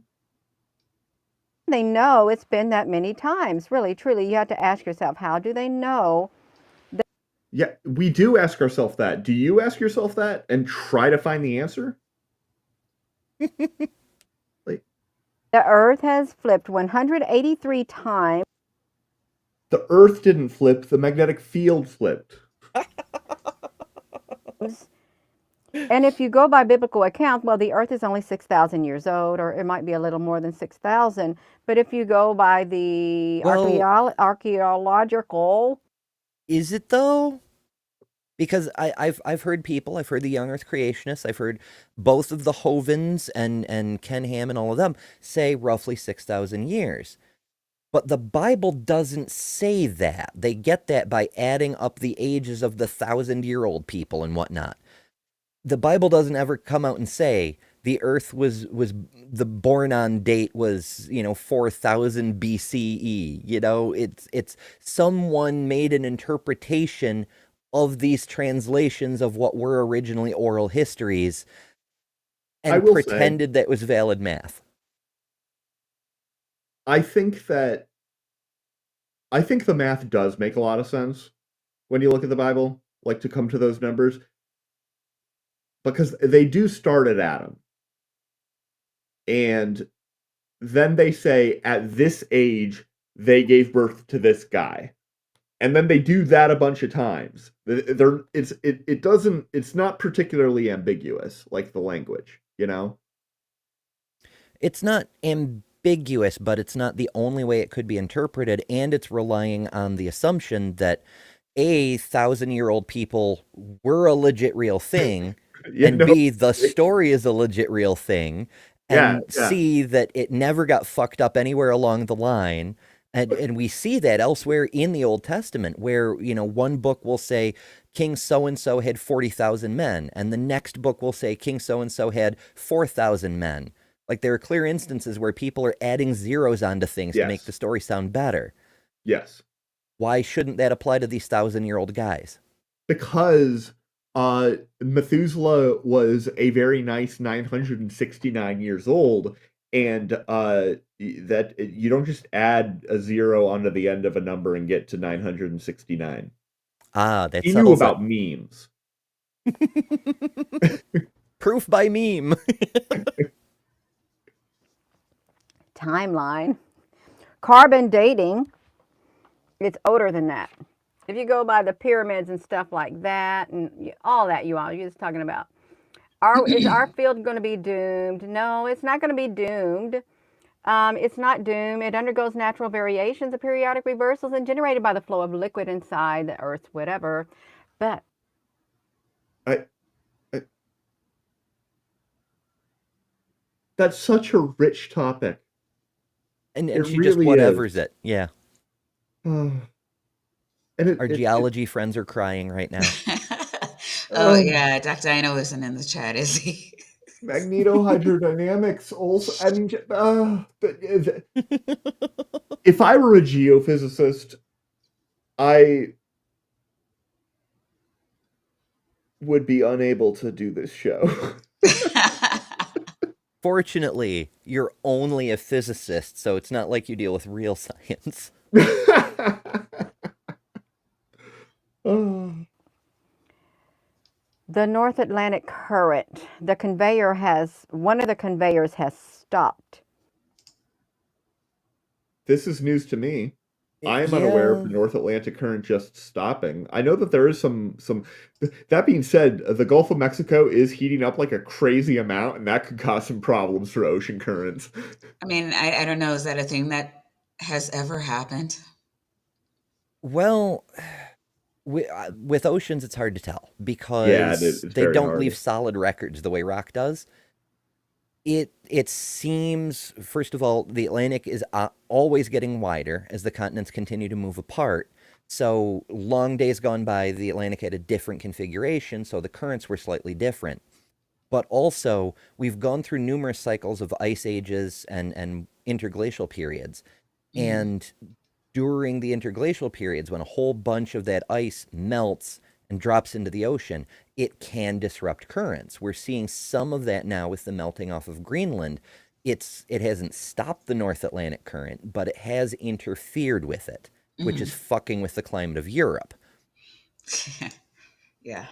They know it's been that many times. Really, truly, you have to ask yourself, how do they know Yeah, we do ask ourselves that. Do you ask yourself that and try to find the answer? Like, the Earth has flipped 183 times? the Earth didn't flip, the magnetic field flipped. And if you go by biblical accounts, well, the Earth is only 6,000 years old, or it might be a little more than 6,000. But if you go by the Well, archaeological, is it though? Because I've heard people, I've heard the young Earth creationists, I've heard both of the Hovens and Ken Ham and all of them say roughly 6,000 years. But the Bible doesn't say that. They get that by adding up the ages of the 1,000-year-old people and whatnot. The Bible doesn't ever come out and say the Earth was the born on date was 4,000 BCE. It's someone made an interpretation of these translations of what were originally oral histories I and will say, pretended that was valid math. I think that I think the math does make a lot of sense when you look at the Bible, like to come to those numbers, because they do start at Adam. And then they say at this age they gave birth to this guy. And then they do that a bunch of times. It's not particularly ambiguous like the language, you know? It's not ambiguous, but it's not the only way it could be interpreted, and it's relying on the assumption that A, 1,000-year-old people were a legit real thing, You and know? B, the story is a legit real thing, Yeah, and yeah. C, that it never got fucked up anywhere along the line. And we see that elsewhere in the Old Testament, where, one book will say King so-and-so had 40,000 men, and the next book will say King so-and-so had 4,000 men. Like, there are clear instances where people are adding zeros onto things to make Yes. the story sound better. Yes. Why shouldn't that apply to these 1,000-year-old guys? Because Methuselah was a very nice 969 years old, and that you don't just add a zero onto the end of a number and get to 969. Ah, that He knew settles it. about memes. Proof by meme. timeline, carbon dating, it's older than that. If you go by the pyramids and stuff like that, and all that, you're just talking about. Is our field going to be doomed? No, it's not going to be doomed. It's not doomed. It undergoes natural variations of periodic reversals and generated by the flow of liquid inside the Earth's whatever. But I, I, that's such a rich topic. And It she just really is. whatevers it. Yeah. And Our geology friends are crying right now. Oh yeah, Dr. Dino isn't in the chat, is he? magnetohydrodynamics also. I mean, if I were a geophysicist, I would be unable to do this show. Fortunately, you're only a physicist, so it's not like you deal with real science. Oh. the North Atlantic current, one of the conveyors has stopped. This is news to me. I am unaware of the North Atlantic current just stopping. I know that there is some. That being said, the Gulf of Mexico is heating up like a crazy amount, and that could cause some problems for ocean currents. I mean, I don't know. Is that a thing that has ever happened? Well, with oceans, it's hard to tell Yeah, because it's they very don't hard. leave solid records the way rock does. It seems, first of all, the Atlantic is always getting wider as the continents continue to move apart. So long days gone by, the Atlantic had a different configuration, so the currents were slightly different. But also, we've gone through numerous cycles of ice ages and interglacial periods. Mhm. And during the interglacial periods, when a whole bunch of that ice melts and drops into the ocean, it can disrupt currents. We're seeing some of that now with the melting off of Greenland. It hasn't stopped the North Atlantic current, but it has interfered with it, which is Mhm. fucking with the climate of Europe. Yeah.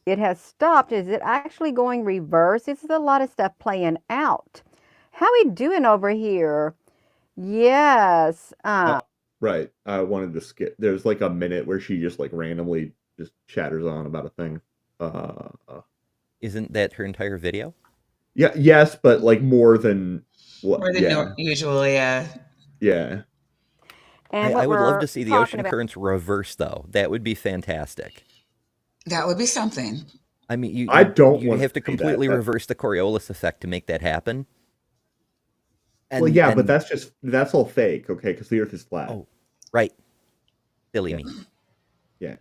It has stopped. Is it actually going reverse? This is a lot of stuff playing out. How we doing over here? Yes. Right. I wanted to skip. There's like a minute where she just like randomly just chatters on about a thing. Isn't that her entire video? Yeah. Yes, but like more than what? More than Yeah. usual, yeah. Yeah. And I what would love we're to see the talking ocean about. currents reverse, though. That would be fantastic. That would be something. I mean, I don't you'd want have to to see that. completely reverse the Coriolis effect to make that happen. Well, yeah, but And that's all fake, okay? Because the Earth is flat. oh, right, silly Yeah. me. Yeah.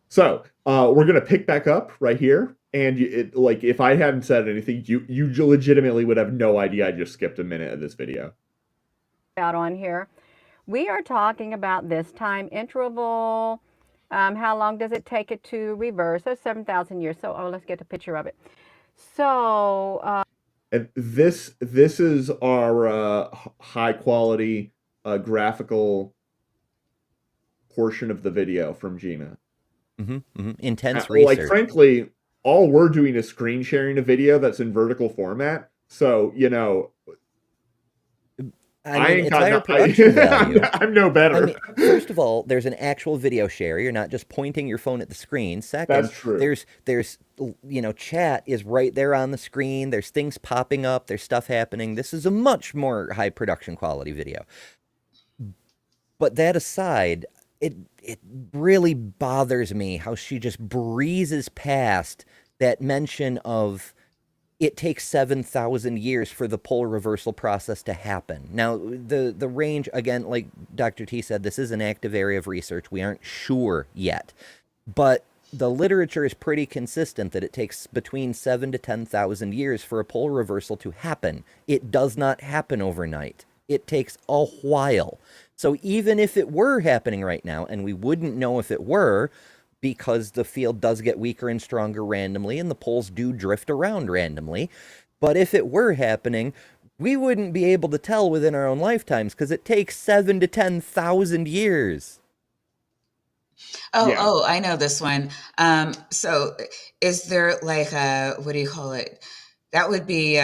So we're gonna pick back up right here, and like if I hadn't said anything, you legitimately would have no idea I just skipped a minute of this video. Out on here. We are talking about this time interval. How long does it take it to reverse? So 7,000 years. So, let's get a picture of it. So, And this is our high quality graphical portion of the video from Gina. Intense Like research. frankly, all we're doing is screen sharing a video that's in vertical format. So I I mean, ain't it's got higher no. production value. I'm no I better. mean, first of all, there's an actual video share. You're not just pointing your phone at the screen. That's Second, true. there's chat is right there on the screen. There's things popping up. There's stuff happening. This is a much more high production quality video. But that aside, it really bothers me how she just breezes past that mention of it takes 7,000 years for the pole reversal process to happen. Now, the range, again, like Dr. T said, this is an active area of research. We aren't sure yet. But the literature is pretty consistent that it takes between 7 to 10,000 years for a pole reversal to happen. It does not happen overnight. It takes a while. So even if it were happening right now, and we wouldn't know if it were, because the field does get weaker and stronger randomly, and the poles do drift around randomly. But if it were happening, we wouldn't be able to tell within our own lifetimes because it takes 7 to 10,000 years. Yeah. Oh, I know this one. So is there like a, what do you call it? That would be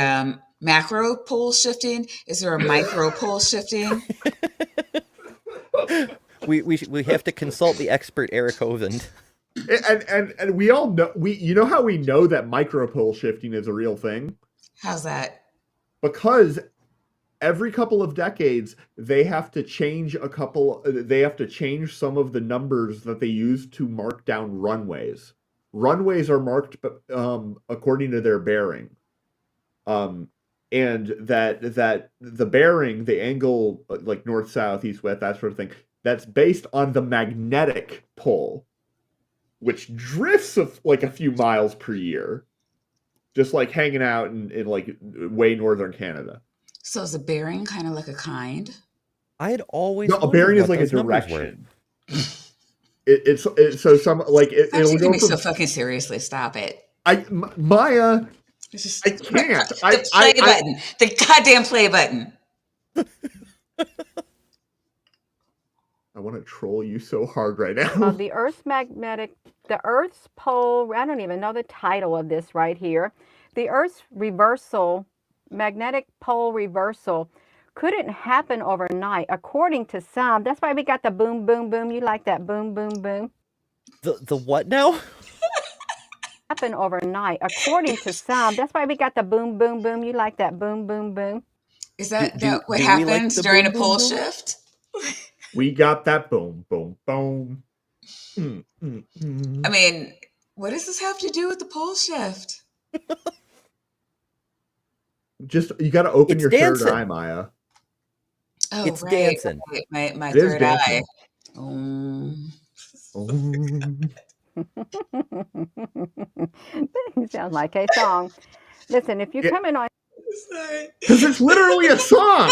macro pole shifting. Is there a micro pole shifting? We have to consult the expert Eric Hovind. And we all know you know how we know that micropole shifting is a real thing? How's that? Because every couple of decades they have to change some of the numbers that they use to mark down runways. Runways are marked according to their bearing. And that the bearing, the angle, like north, south, east, west, that sort of thing, that's based on the magnetic pole, which drifts like a few miles per year, just like hanging out in like way northern Canada. So is a bearing kind of like a kind? I had always No, a wondered bearing is what like a those numbers were. direction. It's so some like Stop it'll taking go me so from fucking seriously. Stop it. Maya. It's just I can't. the play button. The goddamn play button. I want to troll you so hard right now. the Earth's pole, I don't even know the title of this right here. The Earth's reversal, magnetic pole reversal, couldn't happen overnight, according to some. That's why we got the boom, boom, boom. You like that boom, boom, boom? The what now? Happen overnight, according to some. That's why we got the boom, boom, boom. You like that boom, boom, boom? Is Do that what do we like happens the during a boom boom pole boom? shift? We got that boom, boom, boom. I mean, What does this have to do with the pole shift? Just you got to open It's your third dancing. eye, Maya. Oh, It's right, dancing. right. My It is third eye. dancing. Um, Oh. You sound like a song. Listen, if you Yeah, come in on sorry. because it's literally a song.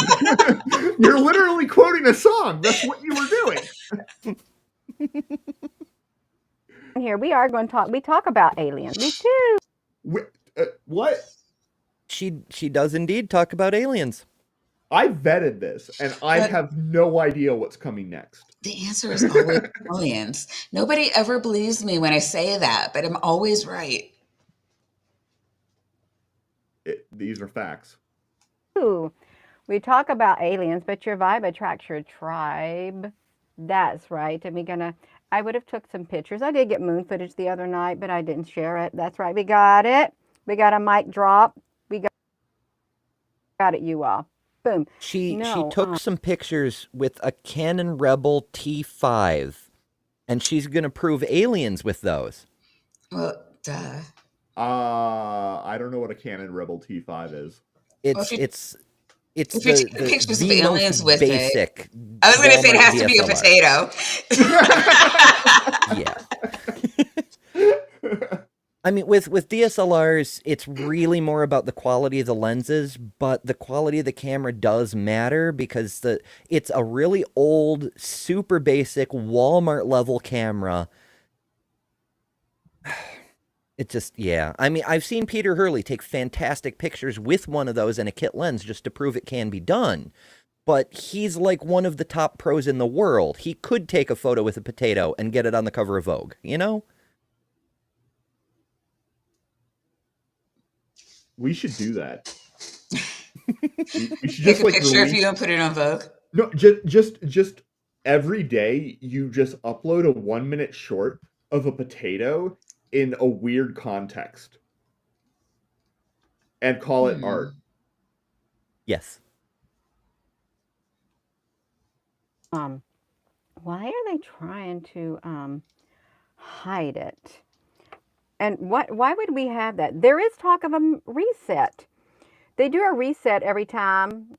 You're literally quoting a song. That's what you were doing. here, we are going to talk. We talk about aliens. We do. What? She does indeed talk about aliens. I vetted this, and I But have no idea what's coming next. the answer is always aliens. Nobody ever believes me when I say that, but I'm always right. These are facts. We talk about aliens, but your vibe attracts your tribe. That's right. And we're gonna. I would have took some pictures. I did get moon footage the other night, but I didn't share it. That's right. We got it. We got a mic drop. We got it, you all. Boom. She No. took some pictures with a Canon Rebel T5, and she's gonna prove aliens with those. Well, duh. I don't know what a Canon Rebel T5 is. Well, It's if you're taking the pictures of the aliens most with it, basic I was going to say it Walmart has to be a DSLR. potato. Yeah. I mean, with DSLRs, it's really more about the quality of the lenses, but the quality of the camera does matter because it's a really old, super basic Walmart level camera. It just, yeah. I mean, I've seen Peter Hurley take fantastic pictures with one of those and a kit lens just to prove it can be done. But he's like one of the top pros in the world. He could take a photo with a potato and get it on the cover of Vogue, you know? We should do that. We should Take just a like picture of release. you and put it on Vogue. No, just every day you just upload a 1 minute short of a potato in a weird context and call it art. Yes. Why are they trying to hide it? And why would we have that? There is talk of a reset. They do a reset every time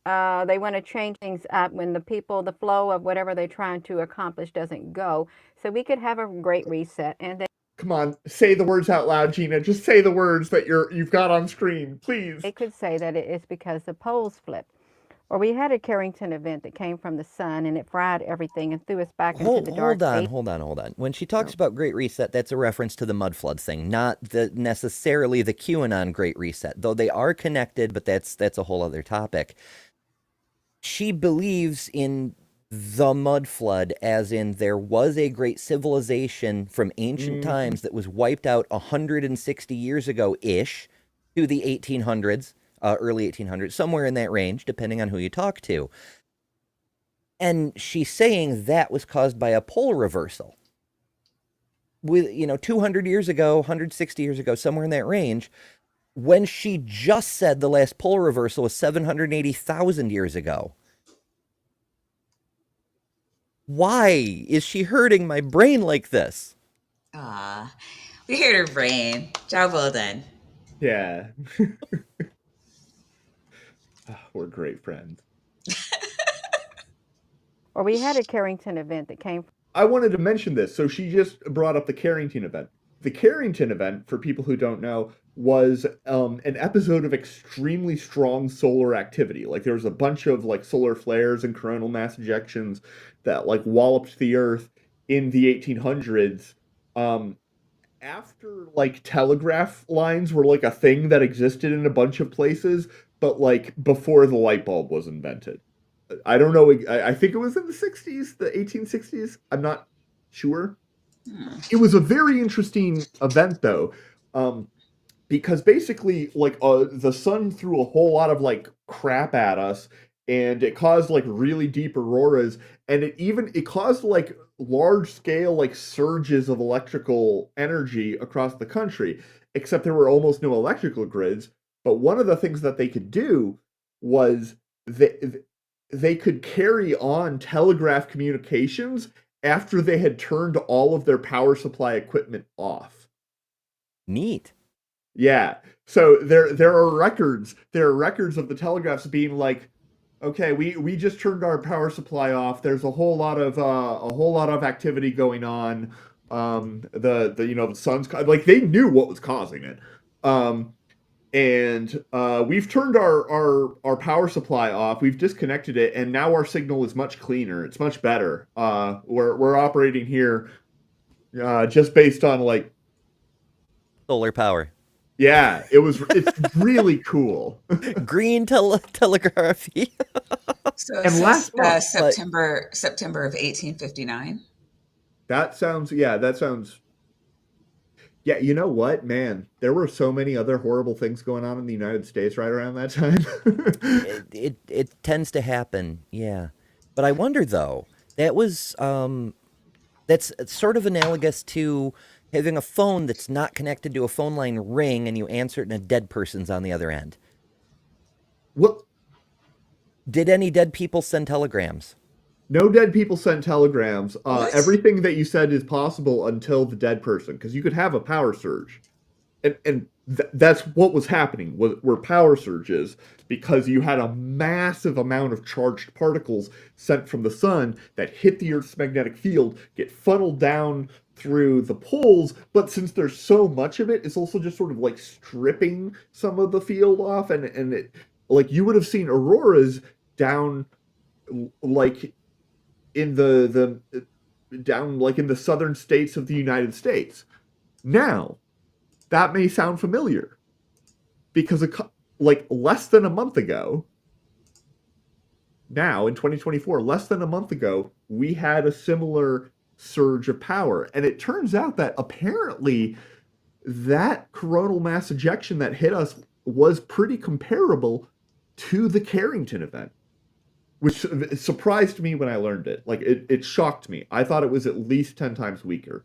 they want to change things up when the flow of whatever they're trying to accomplish doesn't go. So we could have a great reset. And Come on, say the words out loud, Gina. Just say the words that you've got on screen, please. they could say that it's because the poles flipped. Or we had a Carrington event that came from the sun and it fried everything and threw us back into the dark ages. Hold on. When she talks about Great Reset, that's a reference to the mud flood thing, not necessarily the QAnon Great Reset, though they are connected, but that's a whole other topic. She believes in the mud flood, as in there was a great civilization from ancient times that was wiped out 160 years ago-ish to the 1800s, early 1800s, somewhere in that range, depending on who you talk to. And she's saying that was caused by a pole reversal. With, 200 years ago, 160 years ago, somewhere in that range, when she just said the last pole reversal was 780,000 years ago. Why is she hurting my brain like this? Ah, we heard her brain. Job well done. Yeah. We're great friends. Or we had a Carrington event that came. I wanted to mention this. So she just brought up the Carrington event. The Carrington event, for people who don't know, was an episode of extremely strong solar activity. Like there was a bunch of like solar flares and coronal mass ejections that like walloped the Earth in the 1800s. After like telegraph lines were like a thing that existed in a bunch of places, but like before the light bulb was invented. I don't know. I think it was in the 60s, the 1860s. I'm not sure. It was a very interesting event, though, because basically, like, the sun threw a whole lot of like crap at us, and it caused like really deep auroras, and it caused like large scale like surges of electrical energy across the country. Except there were almost no electrical grids. But one of the things that they could do was they could carry on telegraph communications after they had turned all of their power supply equipment off. Neat. Yeah. So there are records. There are records of the telegraphs being like, okay, we just turned our power supply off. There's a whole lot of activity going on. The sun's like they knew what was causing it. And we've turned our power supply off. We've disconnected it, and now our signal is much cleaner. It's much better. We're operating here just based on like Solar power. yeah, it's really cool. Green telegraphy. So it And says last month, September of 1859. that sounds yeah, you know what, man? There were so many other horrible things going on in the United States right around that time. It tends to happen, yeah. But I wonder though, that was that's sort of analogous to having a phone that's not connected to a phone line ring and you answer it and a dead person's on the other end. Well, Did any dead people send telegrams? no dead people send telegrams. What? Everything that you said is possible until the dead person, because you could have a power surge. And that's what was happening were power surges because you had a massive amount of charged particles sent from the sun that hit the Earth's magnetic field, get funneled down through the poles, but since there's so much of it, it's also just sort of like stripping some of the field off, and it, like you would have seen auroras down like in the down like in the southern states of the United States. Now, that may sound familiar because like less than a month ago, now in 2024, less than a month ago, we had a similar surge of power. And it turns out that apparently that coronal mass ejection that hit us was pretty comparable to the Carrington event, which surprised me when I learned it. Like it shocked me. I thought it was at least 10 times weaker.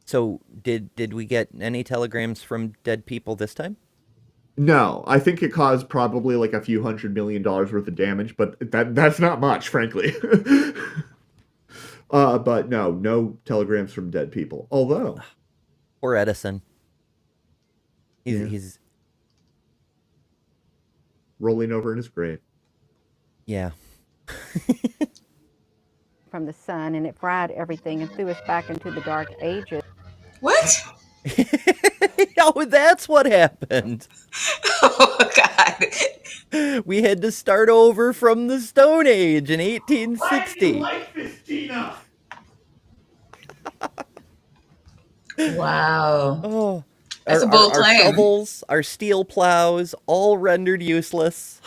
So did we get any telegrams from dead people this time? No, I think it caused probably like a few $100 million worth of damage, but that's not much, frankly. But no telegrams from dead people. Although, Or Edison? He's Yeah. he's rolling over in his grave. yeah. from the sun, and it fried everything and threw us back into the dark ages. What? Oh, that's what happened. Oh God. We had to start over from the Stone Age in 1860. like this, Tina? Wow. Oh, That's a bold our claim. shovels, our steel plows, all rendered useless.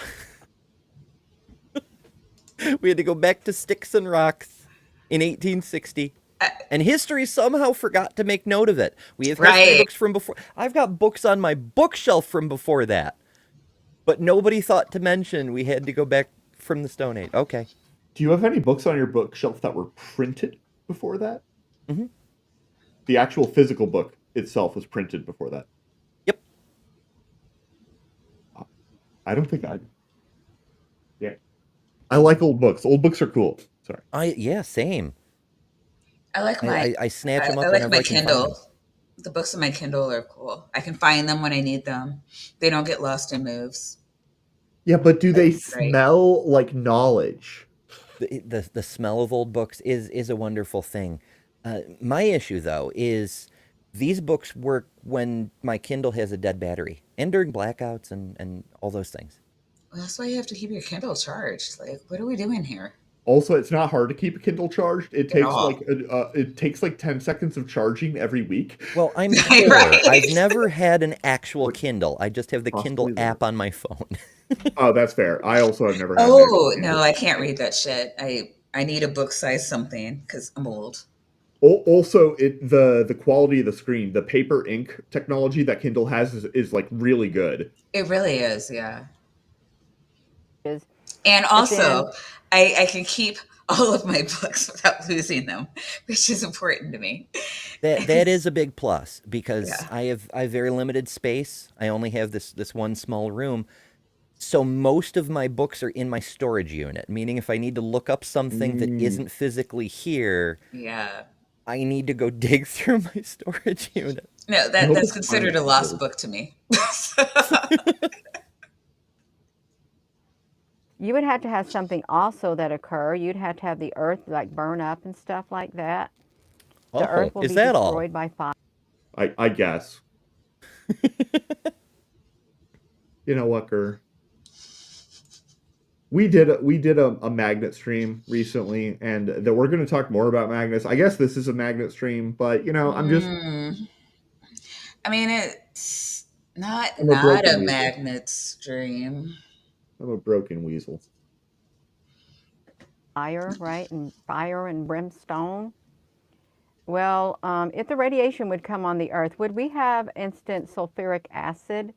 We had to go back to sticks and rocks in 1860. And history somehow forgot to make note of it. We have history Right. books from before. I've got books on my bookshelf from before that. But nobody thought to mention we had to go back from the Stone Age. Okay. Do you have any books on your bookshelf that were printed before that? Mm-hmm. The actual physical book itself was printed before that. Yep. I don't think I. Yeah. I like old books. Old books are cool. Sorry. Yeah, same. I like my I snatch them up I like whenever my I can find Kindle. them. The books on my Kindle are cool. I can find them when I need them. They don't get lost in moves. Yeah, but do they That's great. smell like knowledge? The smell of old books is a wonderful thing. My issue though is these books work when my Kindle has a dead battery and during blackouts and all those things. Well, that's why you have to keep your Kindle charged. Like, what are we doing here? Also, it's not hard to keep a Kindle charged. It At takes all. it takes like 10 seconds of charging every week. Well, I'm Right. poor. I've never had an actual Kindle. I just have the Kindle Possibly app on my phone. Oh, that's fair. I also have never had an Oh actual Kindle. no, I can't read that shit. I need a book size something because I'm old. Also, the quality of the screen, the paper ink technology that Kindle has is like really good. It really is, yeah. Is And But also, I can keep all of my books without losing them, which is important to me. That is a big plus because Yeah. I have very limited space. I only have this one small room. So most of my books are in my storage unit, meaning if I need to look up something that Mm, isn't physically here, Yeah. I need to go dig through my storage unit. No, I hope that's it's considered a finally lost built. book to me. You would have to have something also that occur. You'd have to have the earth like burn up and stuff like that. The Oh, earth will is be that all? destroyed by fire. I guess. You know what, Gur? We did a magnet stream recently, and that we're going to talk more about magnets. I guess this is a magnet stream, but Mm. I mean, it's I'm a not broken a weasel. magnet stream. I'm a broken weasel. Fire, right? And fire and brimstone. Well, if the radiation would come on the earth, would we have instant sulfuric acid?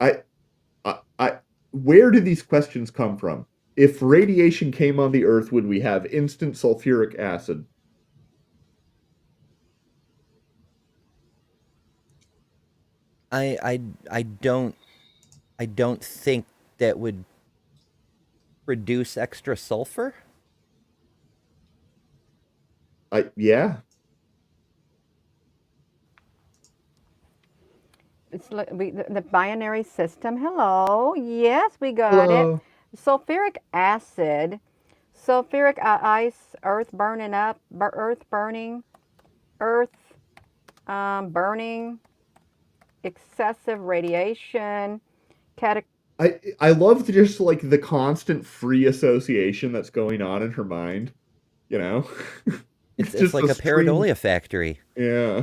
I I where do these questions come from? If radiation came on the Earth, would we have instant sulfuric acid? I I I don't think that would produce extra sulfur. Yeah. It's the binary system. Hello. Yes, we got it. Hello. Sulfuric acid, sulfuric ice, earth burning up, earth burning, earth burning, excessive radiation, catac. I love just like the constant free association that's going on in her mind. You know, It's it's it's just like a a stream. pareidolia factory. Yeah.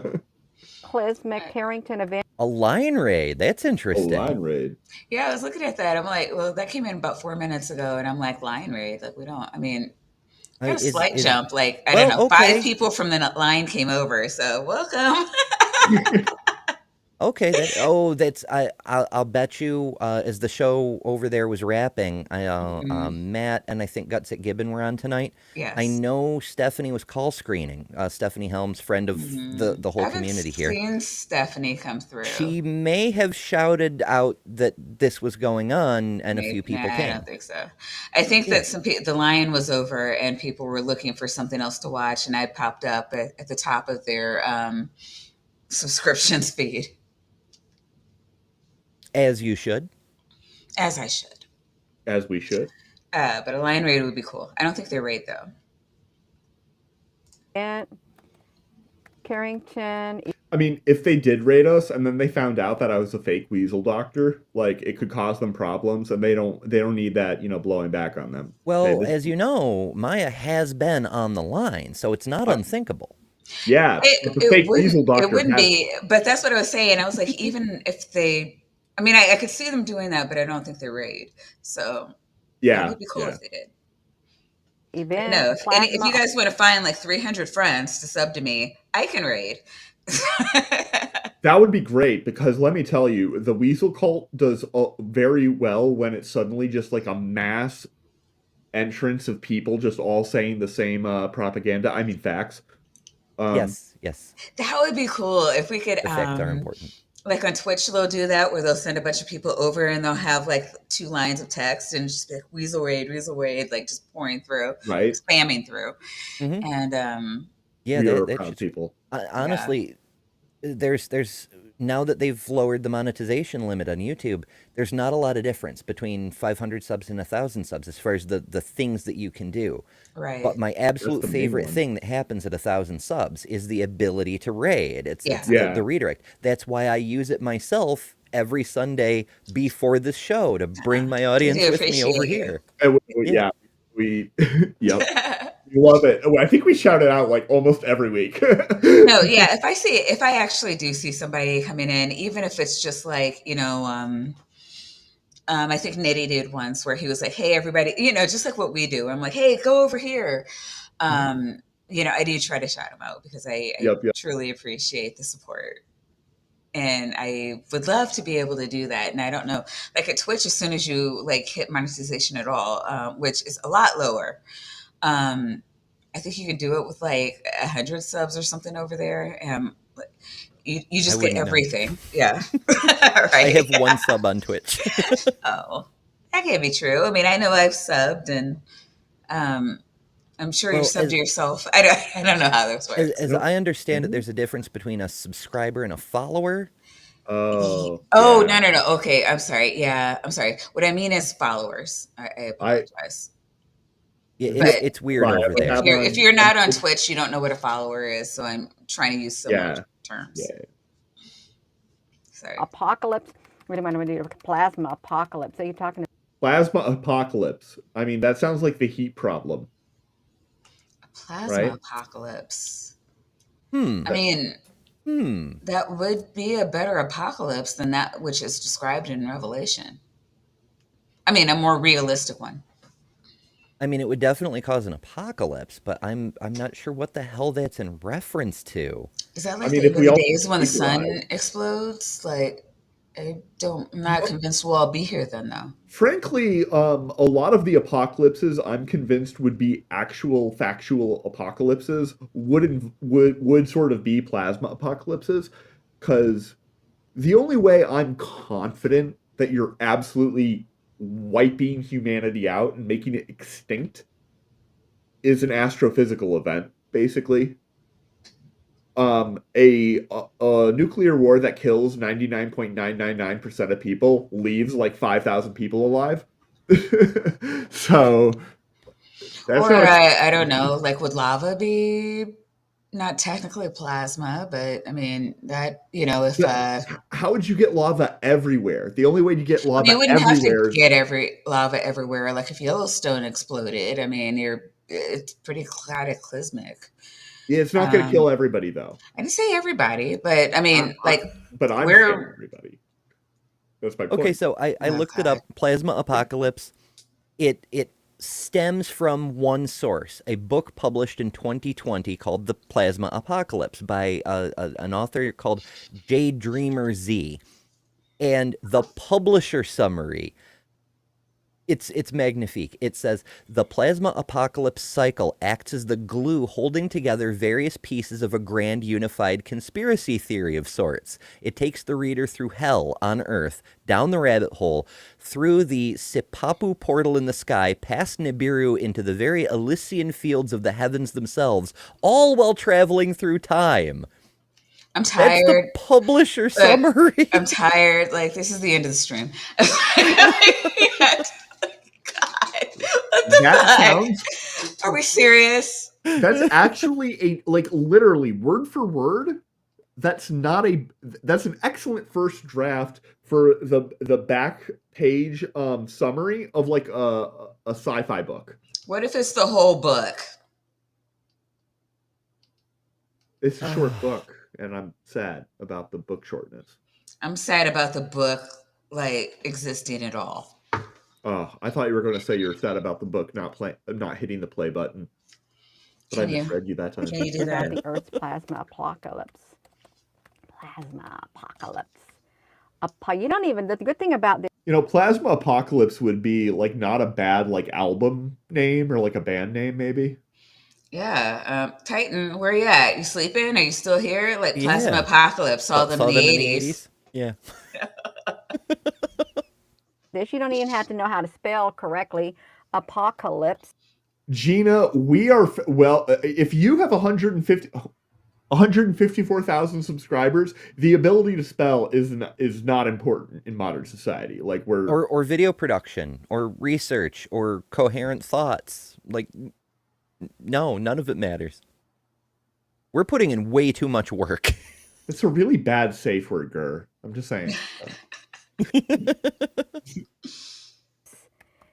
Cataclysmic Carrington event. A line raid. That's Oh, interesting. line raid. Yeah, I was looking at that. I'm like, well, that came in about 4 minutes ago, and I'm like, lion raid. Like, we don't. I mean, got a Is slight is jump. Like, I don't well, know, five okay. people from the line came over. So welcome. Okay, that's I'll bet you as the show over there was wrapping, Mhm. Matt and I think Guts at Gibbon were on tonight. I Yes. know Stephanie was call screening. Stephanie Helms, friend of the I whole haven't community here. seen Stephanie come through. She may have shouted out that this was going on, and a few Maybe, nah, people I don't came. think so. I think Yeah, that the Lion was over and people were looking for something else to watch, and I popped up at the top of their subscriptions feed, as you should. as I should. As we should. But a Lion raid would be cool. I don't think they're raid though. And Carrington. I mean, if they did raid us and then they found out that I was a fake weasel doctor, like it could cause them problems, and they don't need that, blowing back on them. Hey, Well, this, as you know, Maya has been on the line, so it's not uh, unthinkable. yeah, but the It fake weasel wouldn't doctor has. be, but that's what I was saying. I was like, even if they, I mean, I could see them doing that, but I don't think they're raid. So that Yeah, would be cool yeah. if they did. Event No, if you plasma. guys want to find like 300 friends to sub to me, I can raid. That would be great because let me tell you, the weasel cult does very well when it's suddenly just like a mass entrance of people just all saying the same propaganda. I mean, facts. Um, Yes, yes, That would be cool if we could, the facts are important. like on Twitch, they'll do that where they'll send a bunch of people over and they'll have like 2 lines of text and just be like Weasel Raid, like just pouring through, right? spamming through. Hmm. And Yeah, We are that proud should. people. yeah, Honestly, there's now that they've lowered the monetization limit on YouTube, there's not a lot of difference between 500 subs and 1,000 subs as far as the things that you can do. But right. my That's absolute the main favorite one. thing that happens at 1,000 subs is the ability to raid. It's Yeah. the Yeah. redirect. That's why I use it myself every Sunday before this show to bring my We audience do with me over appreciate you. here. And Yeah. yeah, we, yep, we love it. I think we shout it out like almost every week. No, yeah. If I actually do see somebody coming in, even if it's just like, I think Nitty did once where he was like, "Hey, everybody," just like what we do. I'm like, "Hey, go over here." Mhm. I do try to shout him out because I Yep, yep. truly appreciate the support. And I would love to be able to do that. And I don't know, like at Twitch, as soon as you like hit monetization at all, which is a lot lower, I think you can do it with like 100 subs or something over there. You I just get wouldn't know. everything. Yeah. I Right. have one sub on Twitch. Oh, that can't be true. I mean, I know I've subbed, and um, I'm sure you're Well, subbed to yourself. I don't know how this works. as Nope. I understand it, Mhm. there's a difference between a subscriber and a follower. Oh, Oh, yeah. no. Okay, I'm sorry. Yeah, I'm sorry. What I mean is followers. I I apologize. Yeah, you know, But it's weird right. over I there. have if you're on not on Twitch. Twitch, you don't know what a follower is. So I'm trying to use similar Yeah, terms. yeah. Sorry. Apocalypse. What am I going to do? Plasma apocalypse. Are you talking? Plasma apocalypse. I mean, that sounds like the heat problem, Plasma right? apocalypse. Hmm. I mean, Hmm. that would be a better apocalypse than that which is described in Revelation. I mean, a more realistic one. I mean, it would definitely cause an apocalypse, but I'm not sure what the hell that's in reference to. Is that I like mean, the if end of we the all days when the sun vaporize. explodes? Like, I'm not convinced we'll all be here then, though. Frankly, a lot of the apocalypses I'm convinced would be actual factual apocalypses would sort of be plasma apocalypses, because the only way I'm confident that you're absolutely wiping humanity out and making it extinct is an astrophysical event, basically. A nuclear war that kills 99.999% of people leaves like 5,000 people alive. So that's Or not I don't know, like would lava be not technically plasma, but I mean that if how would you get lava everywhere? The only way to get you lava wouldn't have to everywhere is get every lava everywhere. Like if Yellowstone exploded, I mean it's pretty cataclysmic. yeah, it's not going to Um, kill everybody though. I didn't say everybody, but I I, mean I, like but I'm saying we're everybody. That's my Okay, point. so I oh looked it god. up. Plasma apocalypse. It stems from one source, a book published in 2020 called The Plasma Apocalypse by an author called J Dreamer Z. And the publisher summary, it's magnifique. It says the plasma apocalypse cycle acts as the glue holding together various pieces of a grand unified conspiracy theory of sorts. It takes the reader through hell on earth, down the rabbit hole, through the Sipapu portal in the sky, past Nibiru into the very Elysian fields of the heavens themselves, all while traveling through time. I'm That's the tired. publisher Look, summary. I'm tired. Like this is the end of the stream. God, what the That sounds fuck? Are we serious? that's actually a like literally word for word. That's not a that's an excellent first draft for the back page summary of like a sci-fi book. What if it's the whole book? It's a short book, and I'm sad about the book shortness. I'm sad about the book like existing at all. Oh, I thought you were going to say you're sad about the book not hitting the play button, but I Can you misread you that time. can you do About that? the Earth's plasma apocalypse. Plasma apocalypse. You don't even. The good thing about this. You know, Plasma Apocalypse would be like not a bad like album name or like a band name maybe. Yeah, Titan, where you at? You sleeping? Are you still here? Like Plasma Yeah. Apocalypse, saw them in Saw the them in the 80s. 80s. Yeah. You don't even have to know how to spell correctly. Apocalypse. Gina, we are well. If you have 154,000 subscribers, the ability to spell is not important in modern society. Like we're Or video production, or research, or coherent thoughts. Like, no, none of it matters. We're putting in way too much work. it's a really bad safe word, Gur. I'm just saying.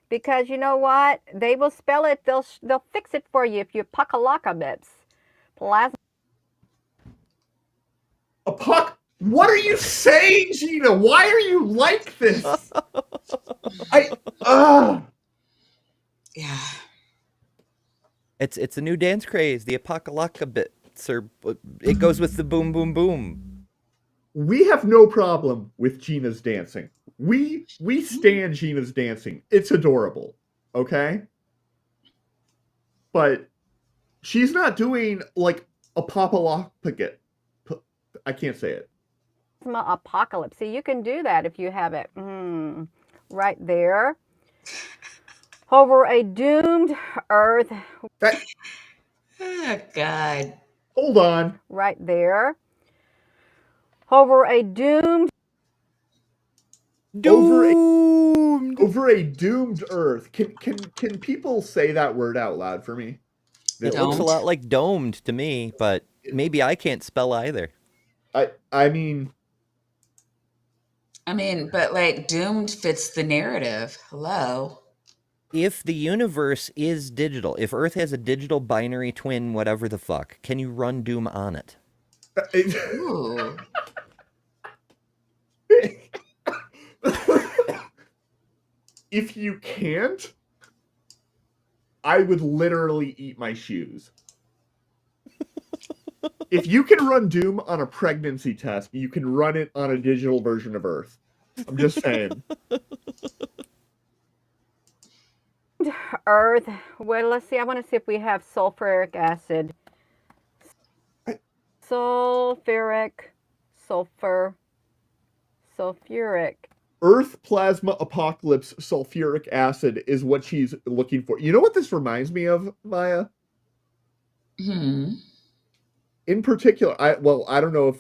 Because you know what? They will spell it. They'll fix it for you if you apocalypse. Plasma. What are you saying, Gina? Why are you like this? Yeah. It's a new dance craze, the apocalypse, or it goes with the boom, boom, boom. We have no problem with Gina's dancing. We stand Gina's dancing. It's adorable. Okay? But she's not doing like apocalyptic. I can't say it. Apocalypse. See, you can do that if you have it right there. Over a doomed Earth. Oh, God. Hold on. Right there. Over a doomed. Doomed. Over a doomed Earth. Can people say that word out loud for me? It This looks a word. Don't. lot like domed to me, but maybe I can't spell either. I mean, I mean, but like doomed fits the narrative. Hello. If the universe is digital, if Earth has a digital binary twin, whatever the fuck, can you run Doom on it? Ooh. if you can't, I would literally eat my shoes. If you can run Doom on a pregnancy test, you can run it on a digital version of Earth. I'm just saying. Earth. Well, let's see. I want to see if we have sulfuric acid. Sulfuric. Earth plasma apocalypse sulfuric acid is what she's looking for. You know what this reminds me of, Maya? In particular, I don't know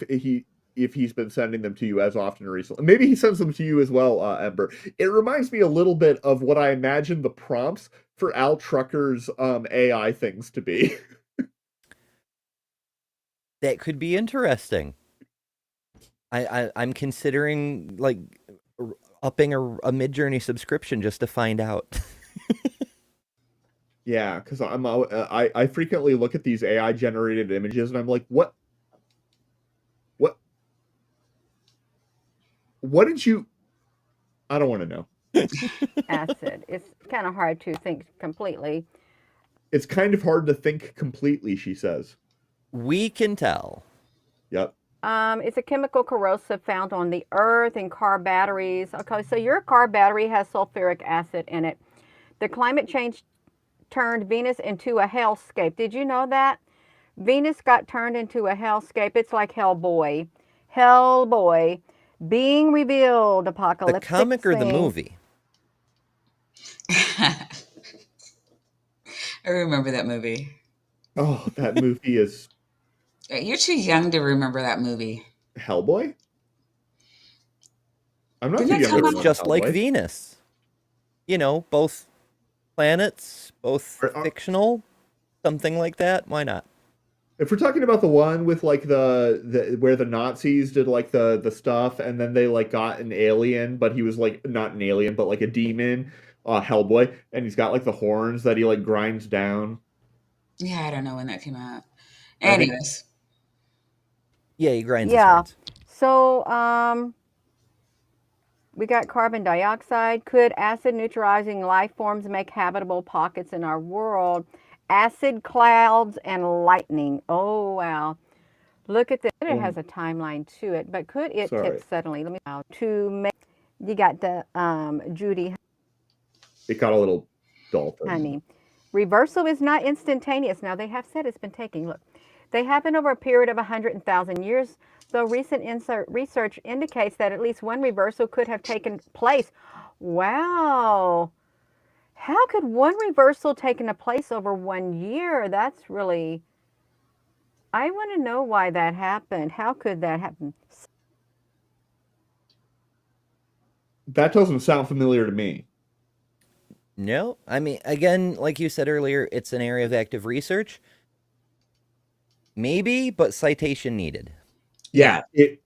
if he's been sending them to you as often recently. Maybe he sends them to you as well, Ember. It reminds me a little bit of what I imagine the prompts for Al Trucker's AI things to be. That could be interesting. I'm considering like upping a Midjourney subscription just to find out. Yeah, because I frequently look at these AI generated images and I'm like, what did you? I don't want to know. Acid. It's kind of hard to think completely. It's kind of hard to think completely, she says. We can tell. Yep. It's a chemical corrosive found on the earth in car batteries. Okay, so your car battery has sulfuric acid in it. The climate change turned Venus into a hellscape. Did you know that? Venus got turned into a hellscape. It's like Hellboy. Hellboy. Being revealed. The Apocalyptic comic or the scene. movie? I remember that movie. Oh, that movie is You're too young to remember that movie. Hellboy? I'm not Didn't too it young to come Looks out? remember just like Hellboy. Venus. You know, both planets, both Are- fictional, something like that. Why not? If we're talking about the one with like the where the Nazis did like the stuff and then they like got an alien, but he was like not an alien, but like a demon, Hellboy, and he's got like the horns that he like grinds down. Yeah, I don't know when that came out. I think Anyways. Yeah, he grinds his Yeah. horns. So, we got carbon dioxide. Could acid neutralizing life forms make habitable pockets in our world? Acid clouds and lightning. Oh, wow. Look at this. It has a timeline to it, but could it Sorry. tip suddenly? Let me to make. You got the Judy It got a little dolphin. Honey. Reversal is not instantaneous. Now, they have said it's been taking, look, they happen over a period of 100,000 years, though recent research indicates that at least one reversal could have taken place. Wow. How could one reversal taken place over 1 year? That's really, I want to know why that happened. How could that happen? That doesn't sound familiar to me. No, I mean, again, like you said earlier, it's an area of active research. Maybe, but citation needed. Yeah, it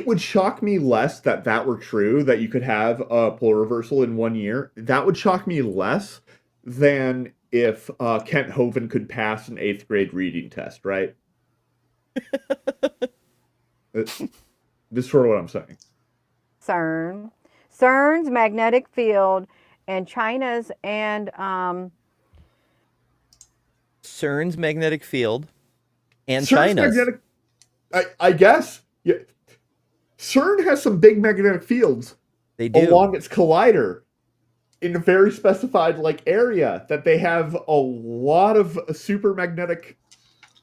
would shock me less that were true, that you could have a polar reversal in 1 year. That would shock me less than if Kent Hovind could pass an 8th grade reading test, right? This is sort of what I'm saying. CERN's magnetic field and China's and CERN's magnetic field and CERN's China's. magnetic, I guess. Yeah, CERN has some big magnetic fields They do. along its collider in a very specified like area that they have a lot of super magnetic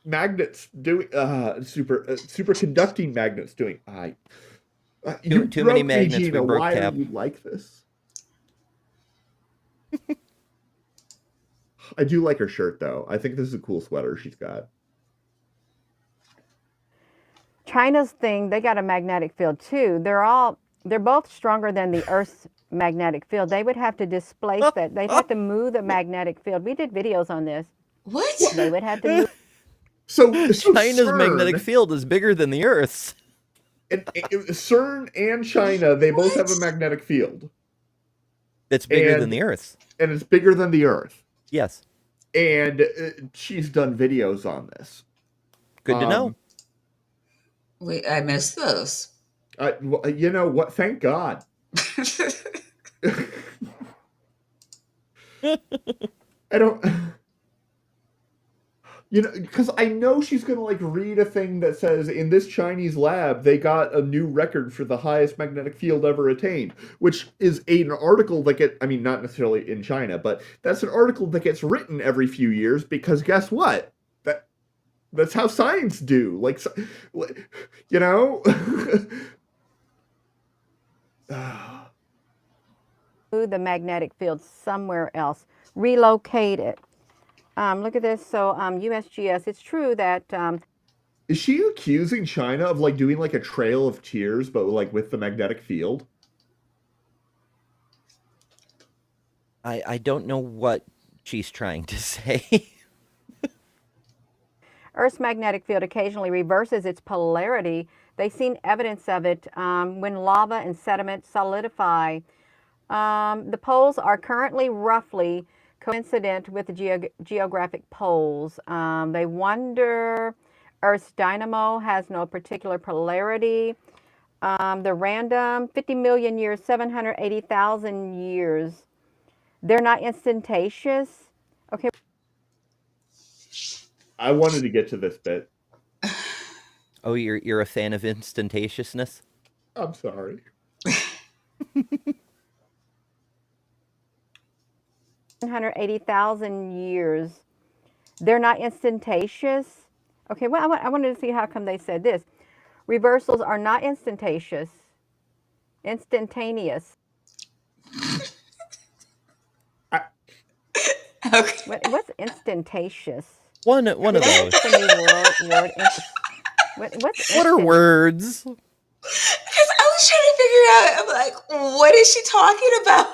magnets doing superconducting magnets doing. You Too many broke me, magnets. We Gina. broke Why are Cap. you like this? I do like her shirt though. I think this is a cool sweater she's got. China's thing, they got a magnetic field too. They're both stronger than the Earth's magnetic field. They would have to displace that. They'd have to move the magnetic field. We did videos on this. What? They would have to move. So China's magnetic CERN field is bigger than the Earth's. CERN and China, they both have a magnetic field. It's bigger than the Earth's. And it's bigger than the Earth. Yes. And she's done videos on this. Good to know. I missed those. You know what? Thank God. I don't. You know, because I know she's going to like read a thing that says in this Chinese lab they got a new record for the highest magnetic field ever attained, which is an article that I mean, not necessarily in China, but that's an article that gets written every few years because guess what? That's how science do. Like, you know. The magnetic field somewhere else, relocate it. Look at this. So USGS, it's true that Is she accusing China of like doing like a trail of tears, but like with the magnetic field? I don't know what she's trying to say. Earth's magnetic field occasionally reverses its polarity. They've seen evidence of it when lava and sediment solidify. The poles are currently roughly coincident with the geographic poles. They wonder, Earth's dynamo has no particular polarity. The random 50 million years, 780,000 years. They're not instantaneous. Okay. I wanted to get to this bit. Oh, you're a fan of instantaneousness? I'm sorry. 780,000 years. They're not instantaneous. Okay, well, I wanted to see how come they said this. Reversals are not instantaneous. Instantaneous. Okay. What's instantaneous? One of those. That's a new word. What are words? Because I was trying to figure out, I'm like, what is she talking about?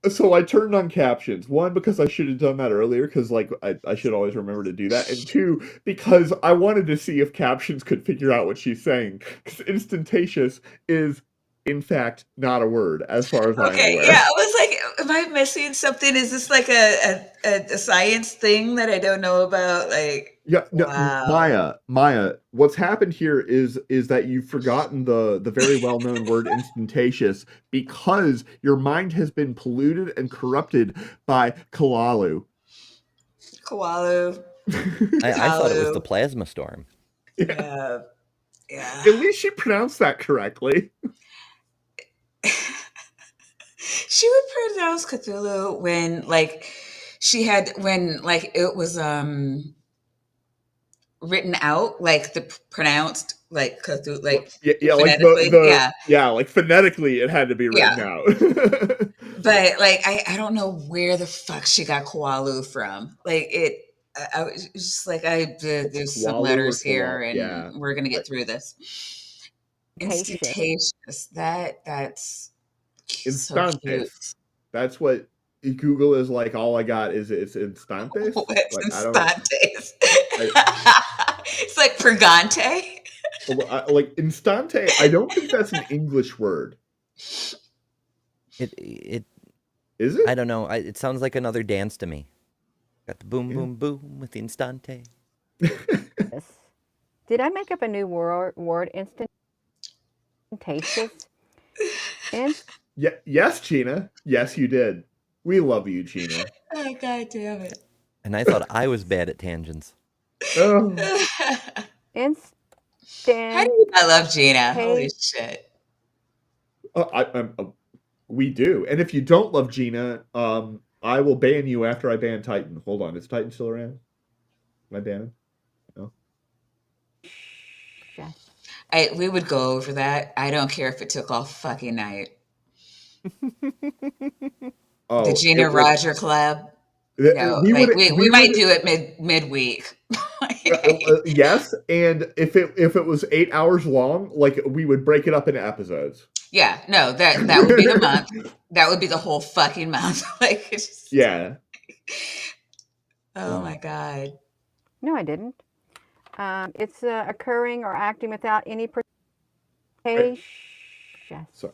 So I turned on captions. One, because I should have done that earlier, because like I should always remember to do that. And two, because I wanted to see if captions could figure out what she's saying. Because instantaneous is, in fact, not a word, as far as I'm aware. Yeah, I was like, am I missing something? Is this like a science thing that I don't know about? Like, yeah, no, wow. Maya, what's happened here is that you've forgotten the very well-known word instantaneous because your mind has been polluted and corrupted by Kalalu. Koalu. I thought it was the plasma storm. Yeah. At least she pronounced that correctly. She would pronounce Cthulhu when it was written out, like the pronounced like Cthulhu, like phonetically. Like phonetically it had to be written out. But like I don't know where the fuck she got Koalu from. Like I was just like there's some letters here and we're gonna get through this. Instantaneous. That's so cute. That's what Google is like. All I got is it's instantes. It's like, instantes. It's like purgante. Like instante. I don't think that's an English word. It is it? I don't know. It sounds like another dance to me. Got the boom, boom, boom with the instante. Yes. Did I make up a new word? Instantaneous. Yes, Gina. Yes, you did. We love you, Gina. Oh, God damn it. And I thought I was bad at tangents. Oh. How do you not love Gina? Holy shit. We do. And if you don't love Gina, I will ban you after I ban Titan. Hold on, is Titan still around? Am I banned? No. Yes. We would go over that. I don't care if it took all fucking night. The Oh, Gina it would. Roger Club. You know, We like would. we We might would. do it midweek. Yes, and if it was 8 hours long, like we would break it up into episodes. Yeah, no, that would be the month. That would be the whole fucking month. Like, it's just, Yeah. oh my god. No, I didn't. It's occurring or acting without any Right. Yes. So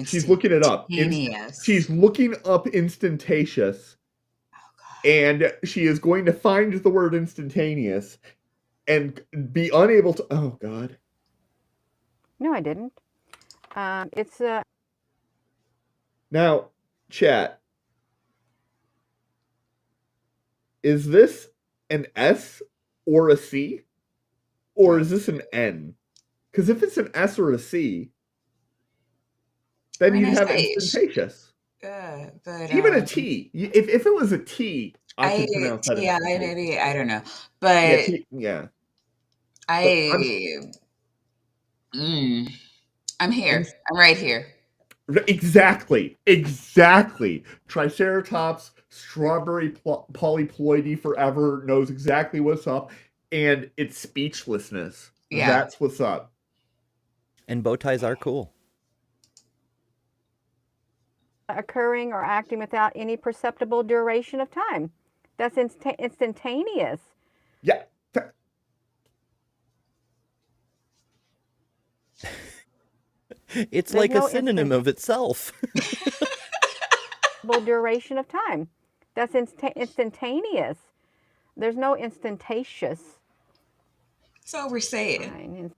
she's looking it up. She's Instantaneous. looking up instantaneous, Oh god. and she is going to find the word instantaneous and be unable to. Oh God. No, I didn't. It's Now, chat. Is this an S or a C, or is this an N? Because if it's an S or a C, I then mean, you'd it's have H. instantaneous. But Even a T. If it was a T, I I could pronounce that TI instantaneous. maybe, I don't know. Yeah, But T. Yeah, but I mm, I'm in, here. I'm right here. exactly. Triceratops, strawberry polyploidy forever knows exactly what's up, and it's speechlessness. Yeah. That's what's up. And bow ties are cool. occurring or acting without any perceptible duration of time. That's instantaneous. Yeah. It's There's like a no synonym of itself. duration of time. That's instantaneous. There's no instantaneous. So we're saying. Fine.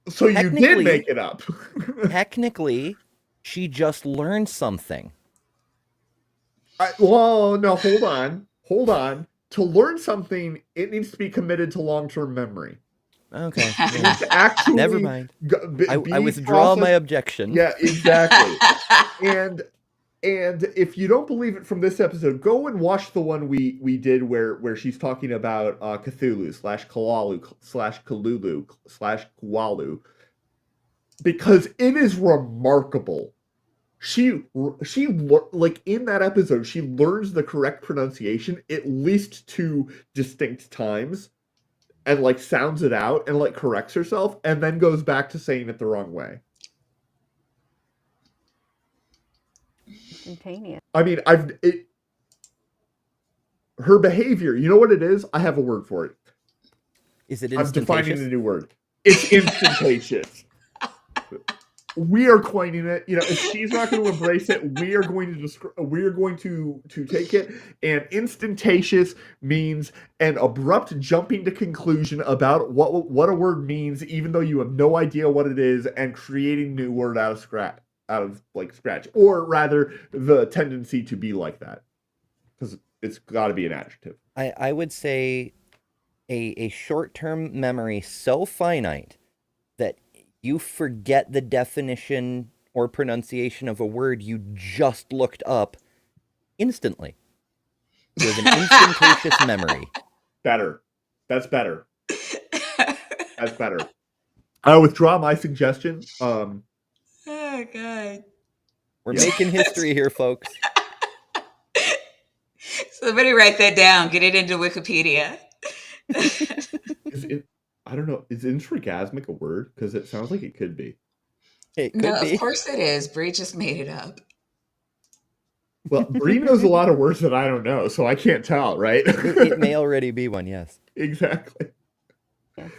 So you did make it up. Technically, she just learned something. Well, no, hold on. To learn something, it needs to be committed to long-term memory. Okay. It needs to actually Never mind. be I withdraw my processed. objection. Yeah, exactly. and if you don't believe it from this episode, go and watch the one we did where she's talking about Cthulhu / Kalalu / Kalulu / Kualu, because it is remarkable. She like in that episode, she learns the correct pronunciation at least 2 distinct times, and like sounds it out and like corrects herself, and then goes back to saying it the wrong way. Instantaneous. I mean, her behavior. You know what it is? I have a word for it. Is it I'm defining instantaneous? a new word. It's instantaneous. We are coining it. You know, if she's not going to embrace it, we are going to take it. And instantaneous means an abrupt jumping to conclusion about what a word means, even though you have no idea what it is, and creating a new word out of scratch, or rather, the tendency to be like that, because it's got to be an adjective. I would say a short-term memory so finite that you forget the definition or pronunciation of a word you just looked up instantly. You have an instantaneous memory. Better. That's better. That's better. I withdraw my suggestion. Oh god. We're making history here, folks. Somebody write that down. Get it into Wikipedia. I don't know. Is intragasmic a word? Because it sounds like it could be. It could No, be. of course it is. Bree just made it up. Well, Bree knows a lot of words that I don't know, so I can't tell, right? It may already be one, yes. Exactly. Yes.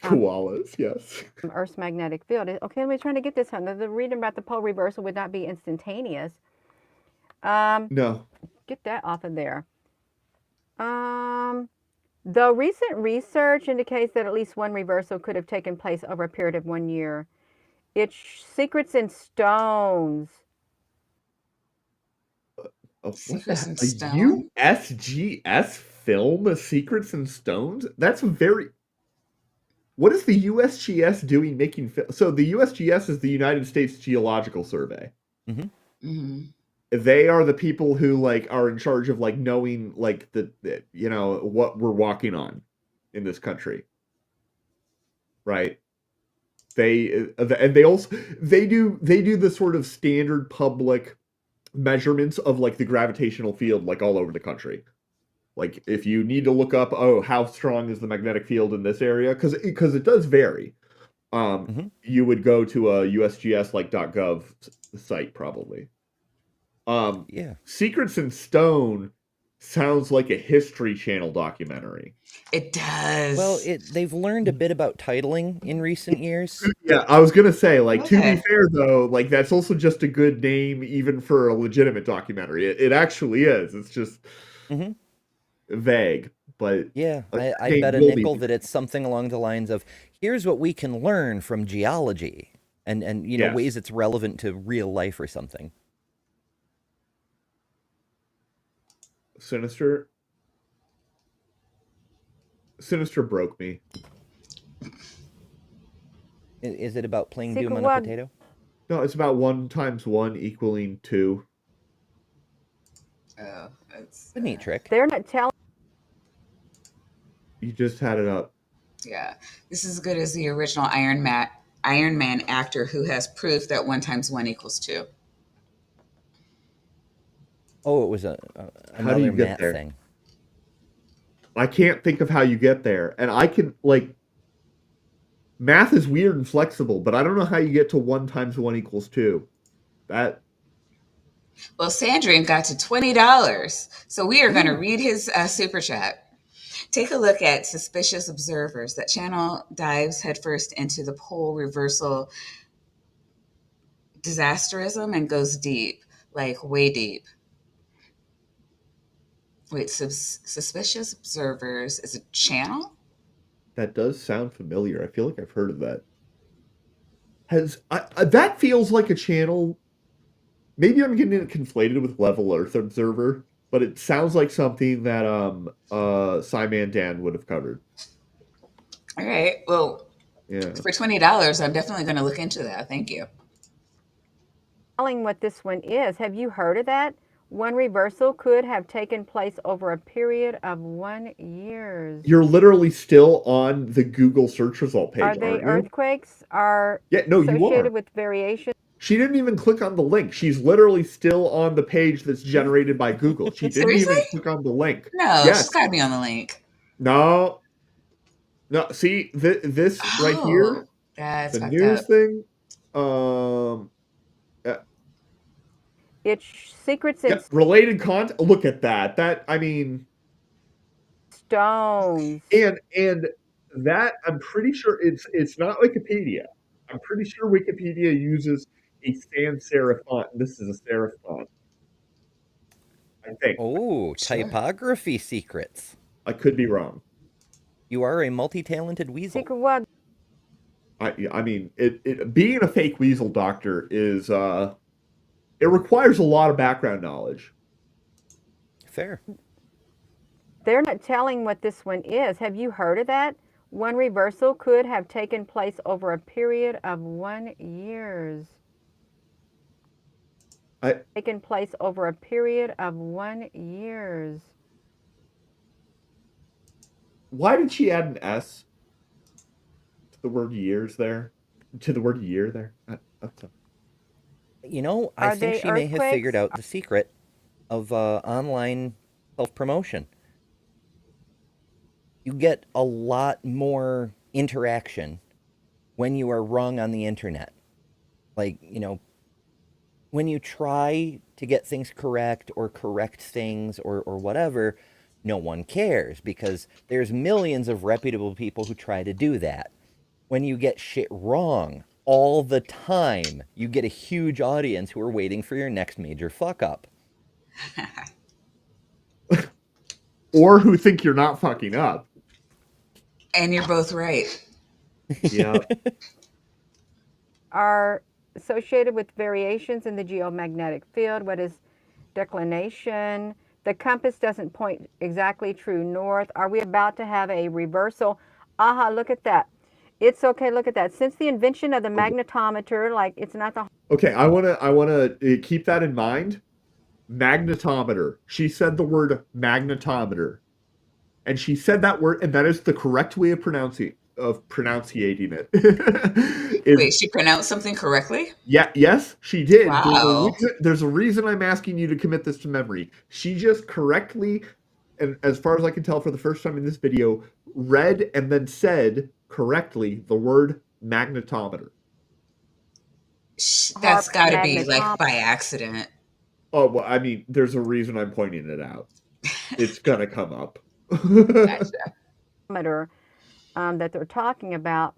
Koalas, yes. Earth's magnetic field. Okay, we're trying to get this. The reading about the pole reversal would not be instantaneous. No. Get that off of there. The recent research indicates that at least one reversal could have taken place over a period of 1 year. It's Secrets in Stones. Secrets in A Stone? USGS film, Secrets and Stones? That's very... What is the USGS doing making... So the USGS is the United States Geological Survey. Mm-hmm. Mm-hmm. they are the people who like are in charge of like knowing like the you know what we're walking on in this country, right? And they also they do the sort of standard public measurements of like the gravitational field like all over the country. Like if you need to look up, oh, how strong is the magnetic field in this area? Because it does vary. Hmm. You would go to a USGS like .gov site probably. Yeah. Secrets in Stone sounds like a History Channel documentary. It Well, does. they've learned a bit about titling in recent years. Yeah, I was gonna say, like, to be Okay. fair though, like that's also just a good name even for a legitimate documentary. It actually is. It's just Hmm. vague, but Yeah, a good I name bet a will be. nickel that it's something along the lines of, here's what we can learn from geology, and ways Yes. it's relevant to real life or something. Sinister. Sinister broke me. Is it about playing Doom Secret on a World. potato? No, it's about 1 times 1 equaling 2. Oh, that's A neat trick. They're not telling. You just had it up. yeah. This is as good as the original Iron Man actor who has proof that 1 × 1 = 2. Oh, it was How do you another get math there? thing. I can't think of how you get there. And I can like math is weird and flexible, but I don't know how you get to 1 times 1 equals 2. That Well, Sandrian got to $20, so we are going to ooh, read his super chat. Take a look at suspicious observers. That channel dives headfirst into the pole reversal disasterism and goes deep, like way deep. Wait, suspicious observers is a channel? that does sound familiar. I feel like I've heard of that. That feels like a channel. Maybe I'm getting it conflated with Level Earth Observer, but it sounds like something that Simon Dan would have covered. All right. Well, Yeah. for $20, I'm definitely going to look into that. Thank you. Telling what this one is. Have you heard of that? One reversal could have taken place over a period of 1 year. You're literally still on the Google search result Are page, they aren't you? earthquakes are Yeah, no, you are. associated with variation? She didn't even click on the link. She's literally still on the page that's generated by Google. She didn't Seriously? even click on the link. No, she's Yes. got to be on the link. No. No. See, this right here, Oh, that's the fucked news up. thing. Um. It's secrets in Yeah, related content. Look at that. I mean, stones. and that I'm pretty sure it's not Wikipedia. I'm pretty sure Wikipedia uses a sans serif font. This is a serif font. I think. Oh, Sure. typography secrets. I could be wrong. You are a multi-talented weasel. Secret what? I mean, it being a fake weasel doctor is it requires a lot of background knowledge. Fair. They're not telling what this one is. Have you heard of that? One reversal could have taken place over a period of 1 year. Taken place over a period of 1 year. Why did she add an S to the word years there? To the word year there? I Are think they she may have figured earthquakes? out the secret of online self-promotion. You get a lot more interaction when you are wrong on the internet. Like, when you try to get things correct or correct things or whatever, no one cares because there's millions of reputable people who try to do that. When you get shit wrong all the time, you get a huge audience who are waiting for your next major fuck up. Or who think you're not fucking up. And you're both right. Yeah. Are associated with variations in the geomagnetic field. What is declination? The compass doesn't point exactly true north. Are we about to have a reversal? Aha, look at that. It's okay, look at that. Since the invention of the magnetometer, like it's not the Okay, I wanna keep that in mind. Magnetometer. She said the word magnetometer. And she said that word, and that is the correct way of pronunciating it. Is Wait, she pronounced something correctly? yeah, yes, she did. Wow. There's a reason I'm asking you to commit this to memory. She just correctly, and as far as I can tell for the first time in this video, read and then said correctly the word magnetometer. That's Harp got to be like magnetom. by accident. Oh, well, I mean, there's a reason I'm pointing it out. It's gonna come up. Gotcha. That they're talking about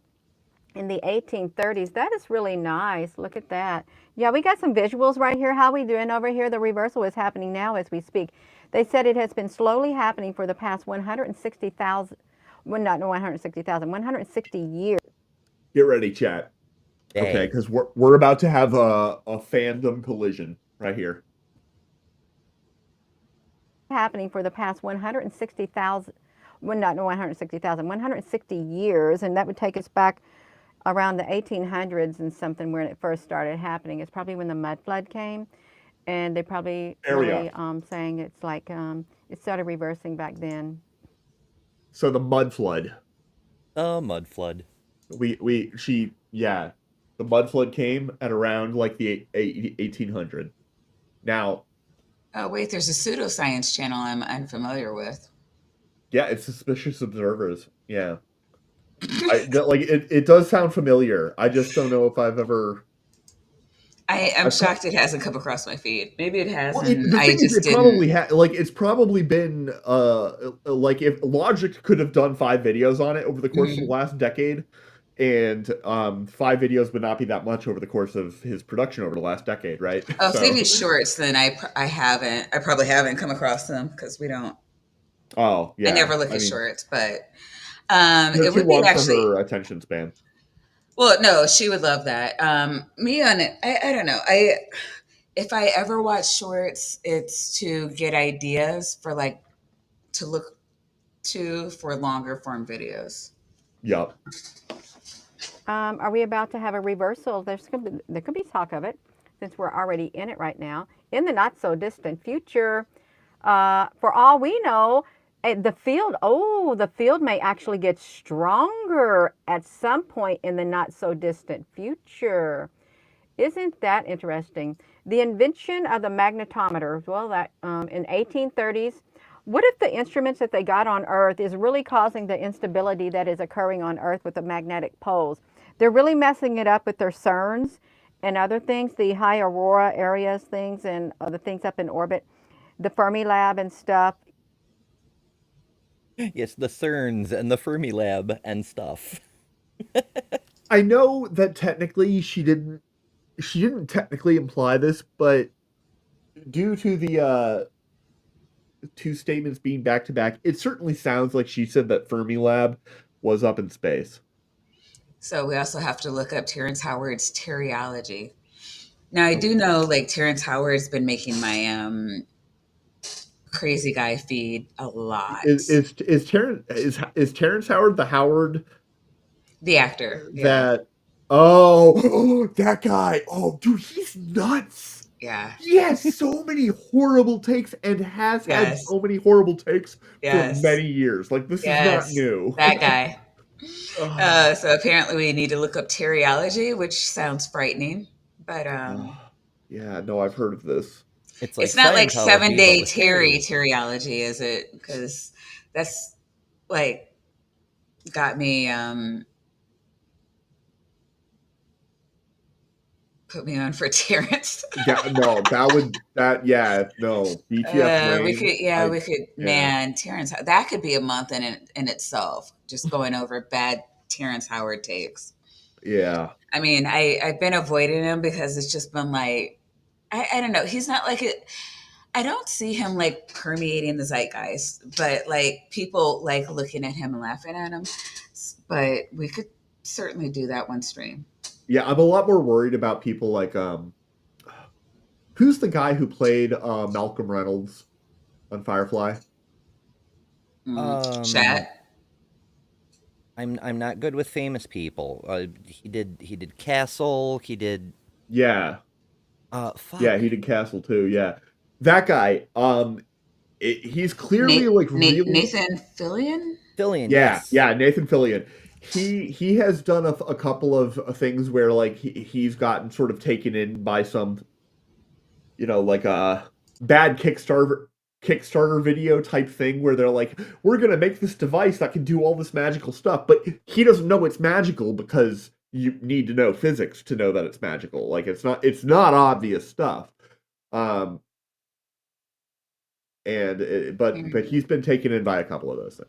in the 1830s. That is really nice. Look at that. Yeah, we got some visuals right here. How we doing over here? The reversal is happening now as we speak. They said it has been slowly happening for the past 160,000, well, not 160,000, 160 years. Get ready, chat. Okay, Dang. because we're about to have a fandom collision right here. Happening for the past 160,000, well, not 160,000, 160 years, and that would take us back around the 1800s and something when it first started happening. It's probably when the mud flood came, and they probably Area. really saying it's like it started reversing back then. So the mud flood. Mud flood. Yeah, the mud flood came at around like the 1800. Now, Oh, wait, there's a pseudoscience channel I'm unfamiliar with. yeah, it's Suspicious Observers. Yeah, like it does sound familiar. I just don't know if I've ever. I'm I've pro- shocked it hasn't come across my feed. Maybe it has, well, and the I thing is, just it didn't. probably it's probably been like if Logic could have done 5 videos on it over the course of the Mhm. last decade, and 5 videos would not be that much over the course of his production over the last decade, right? Oh, if they So, do shorts, then I haven't. I probably haven't come across them because we don't. oh I yeah, never look I at mean, shorts, but they're it too would be long for actually. her attention span. Well, no, she would love that. Me on it, I don't know. If I ever watch shorts, it's to get ideas for like to look to for longer form videos. Yup. Are we about to have a reversal? There could be talk of it, since we're already in it right now. In the not so distant future, for all we know, the field may actually get stronger at some point in the not so distant future. Isn't that interesting? The invention of the magnetometer, well, that in 1830s. What if the instruments that they got on Earth is really causing the instability that is occurring on Earth with the magnetic poles? They're really messing it up with their CERNs and other things, the high aurora areas things and other things up in orbit, the Fermi Lab and stuff. Yes, the CERNs and the Fermi Lab and stuff. I know that technically she didn't technically imply this, but due to the 2 statements being back to back, it certainly sounds like she said that Fermi Lab was up in space. So we also have to look up Terrence Howard's teriology. Now I do know like Terrence Howard's been making my crazy guy feed a lot. Is Terrence Howard the Howard The actor, yeah, that oh that guy, oh dude, he's nuts. yeah, He has so many horrible takes and has had yes, so many horrible takes for yes, many years. Like this is not yes, new. that guy. Ah, So apparently we need to look up teriology, which sounds frightening, but yeah, no, I've heard of this. It's like it's not like seven Scientology, but day with Terry. teriology, is it? Because that's like got me put me on for Terrence. Yeah, no, yeah, no, BTF We Rain. could, yeah, I we could, yeah, man, Terrence, that could be a month in itself, just going over bad Terrence Howard takes. yeah, I mean, I've been avoiding him because it's just been like, I don't know. He's not like it. I don't see him like permeating the zeitgeist, but like people like looking at him and laughing at him. But we could certainly do that one stream. yeah. I'm a lot more worried about people like who's the guy who played Malcolm Reynolds on Firefly? Um, Chat. I'm not good with famous people. He did Castle. He did Yeah, yeah, fuck. he did Castle too. Yeah, that guy. He's clearly like really. Nathan Fillion. Fillion, Yeah, yes. yeah, Nathan Fillion. He has done a couple of things where like he's gotten sort of taken in by some, like a bad Kickstarter video type thing where they're like, we're gonna make this device that can do all this magical stuff, but he doesn't know it's magical because you need to know physics to know that it's magical. Like it's not obvious stuff. Um, but he's been taken in by a couple of those things.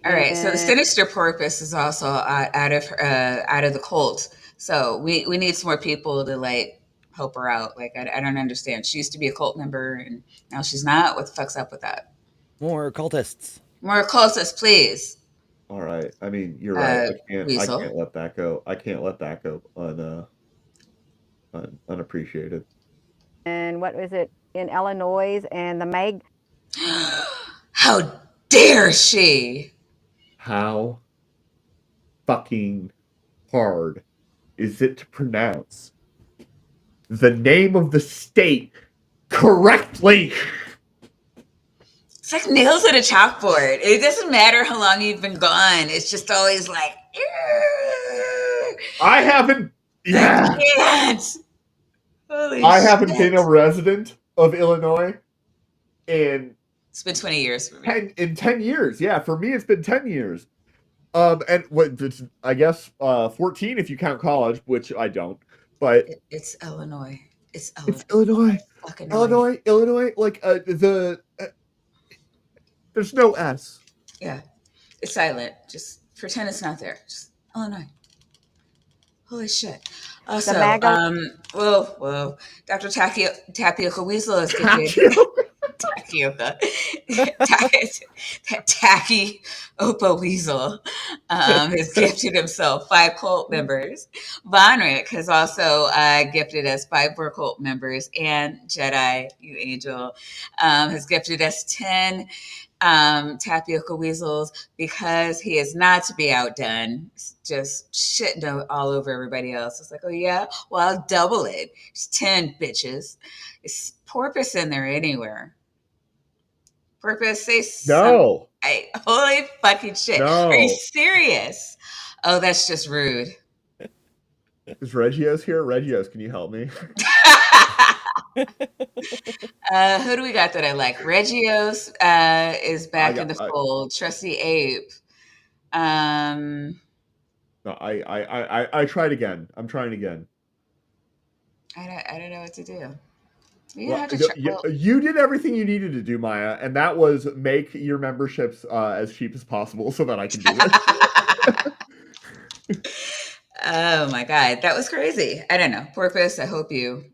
All right, so the And Sinister Porpoise is also out of the cult. So we need some more people to like help her out. Like I don't understand. She used to be a cult member and now she's not. What the fuck's up with that? More cultists. More cultists, please. All right. I mean, you're right. I Weasel. can't let that go. I can't let that go unappreciated. what is it in Illinois and the Meg? How dare she? How fucking hard is it to pronounce the name of the state correctly? It's like nails at a chalkboard. It doesn't matter how long you've been gone. It's just always like, I haven't. I Yeah. can't. Holy I haven't been a shit. resident of Illinois in It's been 20 years for me. 10 years. Yeah, for me it's been 10 years. And I guess 14 if you count college, which I don't. But It's Illinois. It's it's Illinois. Illinois. Fucking Illinois, like there's no S. Yeah. It's silent. Just pretend it's not there. Just Illinois. Holy shit. The Also, MAGA. whoa. Dr. Tapioca Weasel is gifted. Takio. Tapioca. Tacky Opa Weasel has gifted himself 5 cult members. Vonrick has also gifted us 5 more cult members. And Jedi, you angel, has gifted us 10 tapioca weasels because he is not to be outdone. Just shitting all over everybody else. It's like, oh yeah, well I'll double it. It's 10 bitches. Is Porpoise in there anywhere? Porpoise, say something. No. Holy fucking shit! Are you No. serious? Oh, that's just rude. Is Reggio's here? Reggio's, can you help me? Who do we got that I like? Regios is I back in got the I fold. Trusty Ape. Um, no, I tried again. I'm trying again. I don't know what to do. You don't Well, have to try. Well, you did everything you needed to do, Maya, and that was make your memberships as cheap as possible so that I can do this. oh my god, that was crazy. I don't know, Porpoise. I hope you.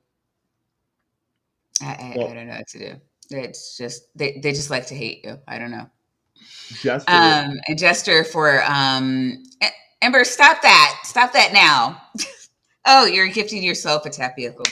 I Well, don't know what to do. It's just they just like to hate you. I don't know. Jester, And Jester for Ember, stop that! Stop that now! Oh, you're gifting yourself a tapioca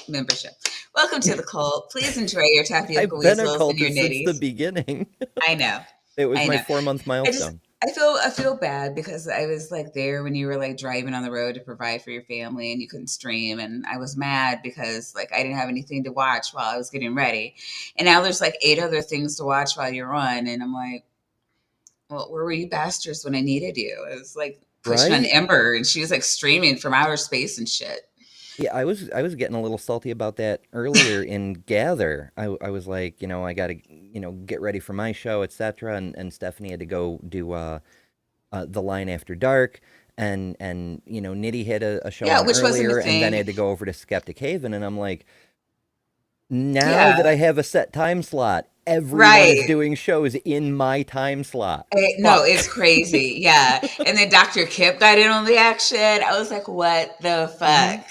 membership. Welcome to the cult. Please enjoy your tapioca I've been a weasels and your cultist since the nitties. beginning. I know. It was I my know. 4-month I just milestone. I feel bad because I was like there when you were like driving on the road to provide for your family and you couldn't stream, and I was mad because like I didn't have anything to watch while I was getting ready. And now there's like 8 other things to watch while you're on, and I'm like, well, where were you bastards when I needed you? I was like pushing on Right? Ember and she was like streaming from outer space and shit. Yeah, I was getting a little salty about that earlier in Gather. I was like, I got to, get ready for my show, etc. And Stephanie had to go do the line after dark, and Nitty had a show Yeah, on which wasn't a earlier, and then I thing. had to go over to Skeptic Haven, and I'm like, now that Yeah, I have a set time slot, everyone is right. doing shows in my time slot. No, it's Fuck. crazy. Yeah. And then Dr. Kip got in on the action. I was like, what the Hmm. fuck?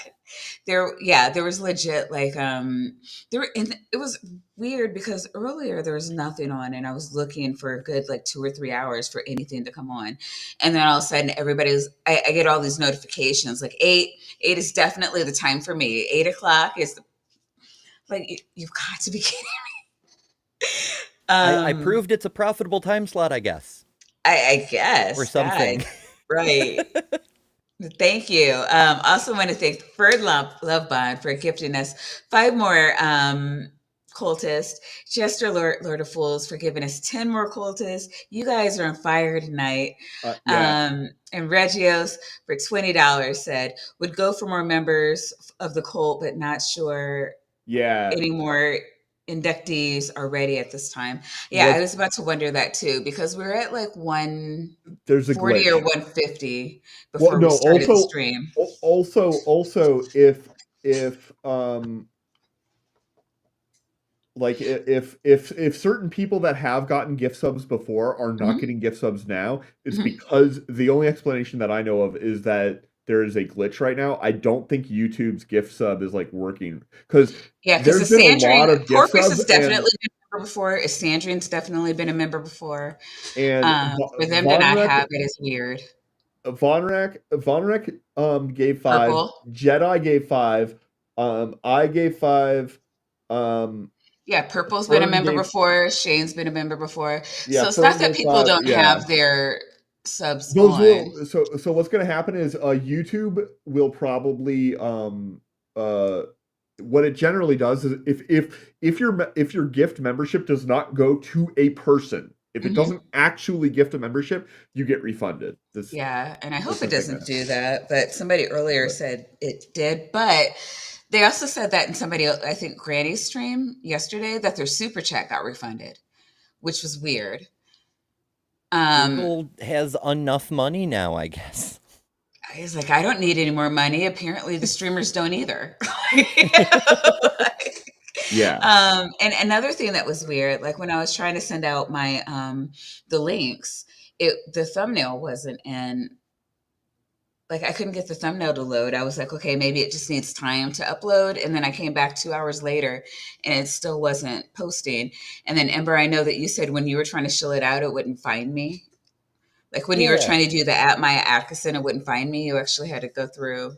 There was legit like and it was weird because earlier there was nothing on and I was looking for a good like 2 or 3 hours for anything to come on. And then all of a sudden I get all these notifications like eight is definitely the time for me. 8 o'clock is like you've got to be kidding. I Um proved it's a profitable time slot, I guess, I or guess. God. something. Right. Thank you. Also want to thank Love Bond for gifting us 5 more cultist. Jester, Lord of Fools, for giving us 10 more cultists. You guys are on fire tonight. Yeah, And Regios for $20 said, would go for more members of the cult, but not sure yeah. any more inductees are ready at this time. Yeah, I What was about to wonder that too, because we were at like there's a 140 or glitch. 150 Well, before we no. started the stream. Also, if like if certain people that have gotten gift subs before are not Mhm. getting gift subs now, it's Mhm. because the only explanation that I know of is that there is a glitch right now. I don't think YouTube's gift sub is like working because Yeah, because the there's been a Sandrian, lot of gift Porpoise subs has definitely been a member before. Sandrian's definitely been a member before. and For them to not Vonrek have it is weird. Vonrek gave 5, Purple. Jedi gave 5, I gave 5, um Yeah, Purple's been a Fern member gave before. Shane's been a member before. yeah, So it's not Fern that gave people 5, don't yeah. have their subs Those on. will so what's going to happen is YouTube will probably uh what it generally does is if your gift membership does not go to a person, if it Mhm. doesn't actually gift a membership, you get refunded. Yeah, and I That's hope the it thing that doesn't do that. But somebody earlier but said it did. But they also said that in somebody, I think Granny's stream yesterday, that their super chat got refunded, which was weird. Um, Google has enough money now, I guess. I was like, I don't need any more money. Apparently, the streamers don't either. yeah. And another thing that was weird, like when I was trying to send out my the links, the thumbnail wasn't in. Like I couldn't get the thumbnail to load. I was like, okay, maybe it just needs time to upload. And then I came back 2 hours later, and it still wasn't posting. And then Ember, I know that you said when you were trying to shill it out, it wouldn't find me. Like when you were Yeah. trying to do the at Maya Atkinson, it wouldn't find me. You actually had to go through.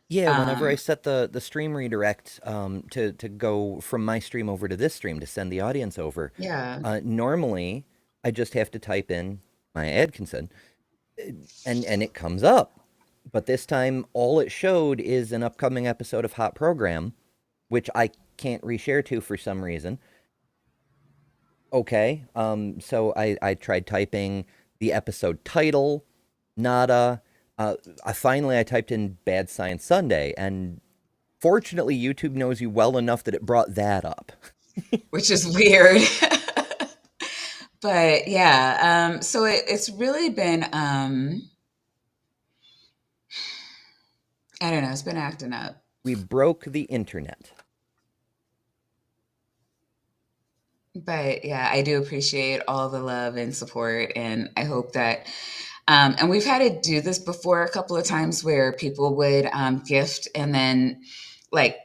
Yeah, whenever I Um, set the stream redirect to go from my stream over to this stream to send the audience over, yeah. normally I just have to type in Maya Atkinson, and it comes up. But this time, all it showed is an upcoming episode of Hot Program, which I can't reshare to for some reason. Okay, so I tried typing the episode title, nada. I typed in Bad Science Sunday, and fortunately, YouTube knows you well enough that it brought that up. Which is weird. But yeah, so it's really been I don't know, it's been acting up. We broke the internet. But yeah, I do appreciate all the love and support, and I hope that and we've had to do this before a couple of times where people would gift, and then like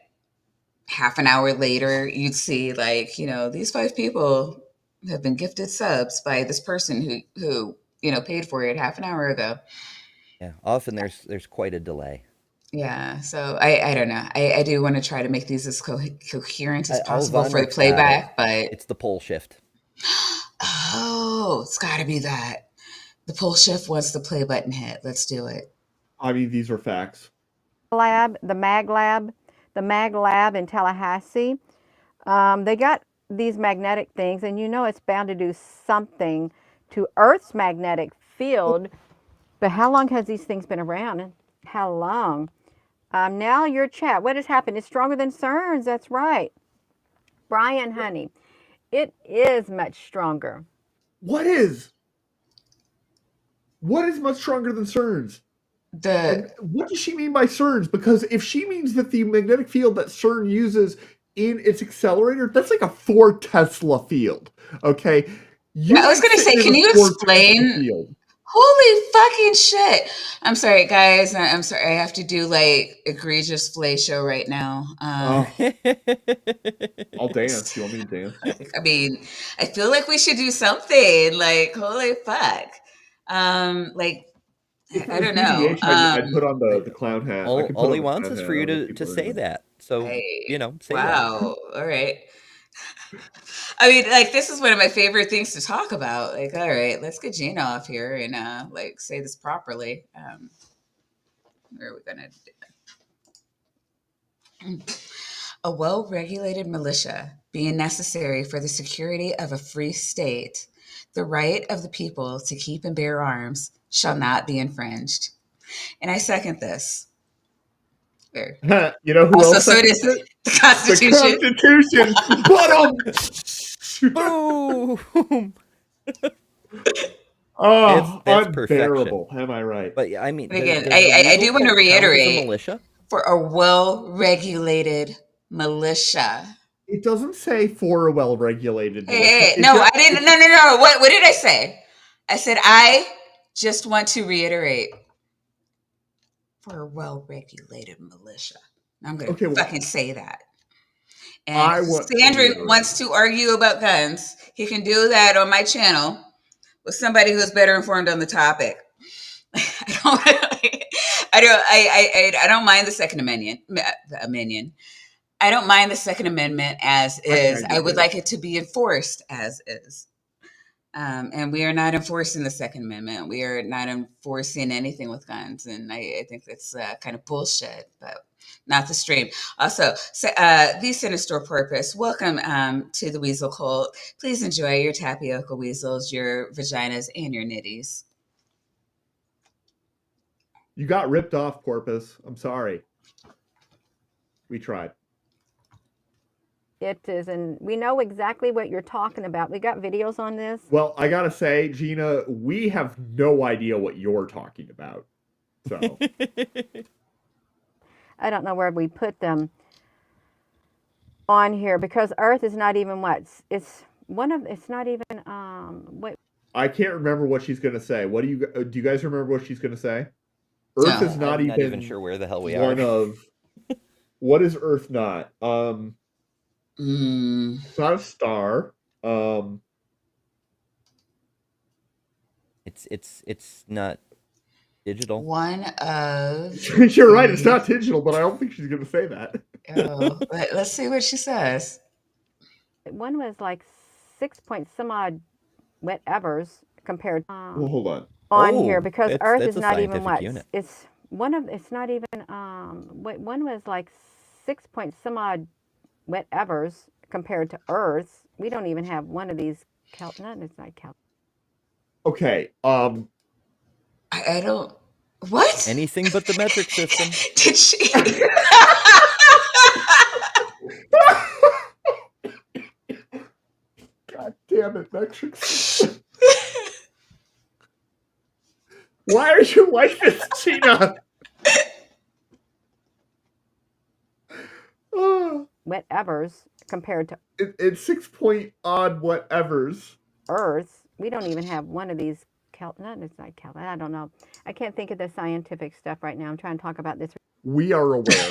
half an hour later you'd see like, these 5 people have been gifted subs by this person who paid for it half an hour ago. Yeah, often there's quite a delay. Yeah, so I don't know. I do want to try to make these as coherent as Oh, possible for the Vonrek's got it. playback, but It's the pole shift. oh, it's got to be that. The pull shift wants the play button hit. Let's do it. I mean, these are facts. Lab, the Mag Lab in Tallahassee. They got these magnetic things, and it's bound to do something to Earth's magnetic field. But how long has these things been around? How long? Now your chat. What has happened? It's stronger than CERN's. That's right. Brian, honey, it is much stronger. What is much stronger than CERN's? The And what does she mean by CERN's? Because if she means that the magnetic field that CERN uses in its accelerator, that's like a 4 Tesla field. Okay? Yeah, You I was ain't gonna say, sitting in can a you 4 Tesla explain? field. Holy fucking shit! I'm sorry, guys. I'm sorry. I have to do like egregious flay show right now. Oh, I'll dance. You want me to dance? I mean, I feel like we should do something. Like, holy fuck. Like, If it I was don't know. BBH, I'd put on the clown hat. I could put all on he the wants clown is hat. for I you don't know if to people are say gonna. that. So, I say that. wow. All right. I mean, like, this is one of my favorite things to talk about. Like, all right, let's get Gina off here and like say this properly. Where are we gonna do? A well-regulated militia being necessary for the security of a free state, the right of the people to keep and bear arms shall not be infringed. And I second this. Or, You know who also, else so it seconds is it? the The Constitution. Constitution. Boom! Oh, That's perfection. unbearable. Am I right? But yeah, I mean, And again, does the I weasel do want to cult count as a reiterate militia? for a well regulated militia. It doesn't say for a well-regulated militia. Hey, no, I didn't. No, no, no. What did I say? I said I just want to reiterate for a well-regulated militia. I'm going to Okay, well, fucking say that. And I if want to Sandra reiterate. wants to argue about guns, he can do that on my channel with somebody who's better informed on the topic. I don't mind the Second Amendment. I don't mind the Second Amendment as is. I would like it to be enforced as is. And we are not enforcing the Second Amendment. We are not enforcing anything with guns. And I think that's kind of bullshit, but not the stream. Also, the Sinister Purpose, welcome to the Weasel Cult. Please enjoy your tapioca weasels, your vaginas, and your nitties. You got ripped off, Corpus. I'm sorry. We tried. It is, and we know exactly what you're talking about. We got videos on this. Well, I gotta say, Gina, we have no idea what you're talking about. So I don't know where we put them on here because Earth is not even what it's one of. It's not even what. I can't remember what she's gonna say. What do you guys remember what she's gonna say? Earth No. is not I'm even not even sure where the hell we one are. of. What is Earth not? It's not a star. It's not digital. One of. You're right. It's not digital, but I don't think she's gonna say that. Oh, let's see what she says. One was like 6 point some odd whatevers compared Well, hold on. on here because Earth that's is a not even scientific what unit. it's one of. It's not even one was like 6 point some odd whatevers compared to Earth. We don't even have one of these. Not it's not Cal. Okay. I don't. What? Anything but the metric system. Did she? God damn it, metric system. Why are you like this, Gina? Whatevers compared to It's 6 point odd whatevers. Earth. We don't even have one of these. Not it's not Cal. I don't know. I can't think of the scientific stuff right now. I'm trying to talk about this. We are aware.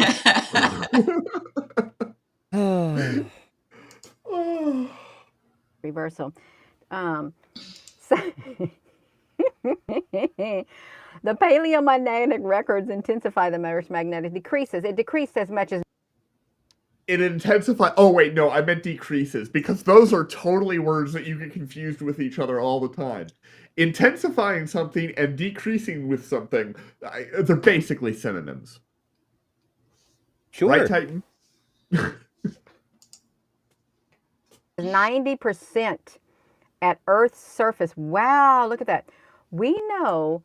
Reversal. So the paleomagnetic records intensify the Earth's magnetic decreases. It decreased as much as It intensifies. Oh, wait, no, I meant decreases, because those are totally words that you get confused with each other all the time. Intensifying something and decreasing with something, they're basically synonyms. Sure. Right, Titan? 90% at Earth's surface. Wow, look at that. We know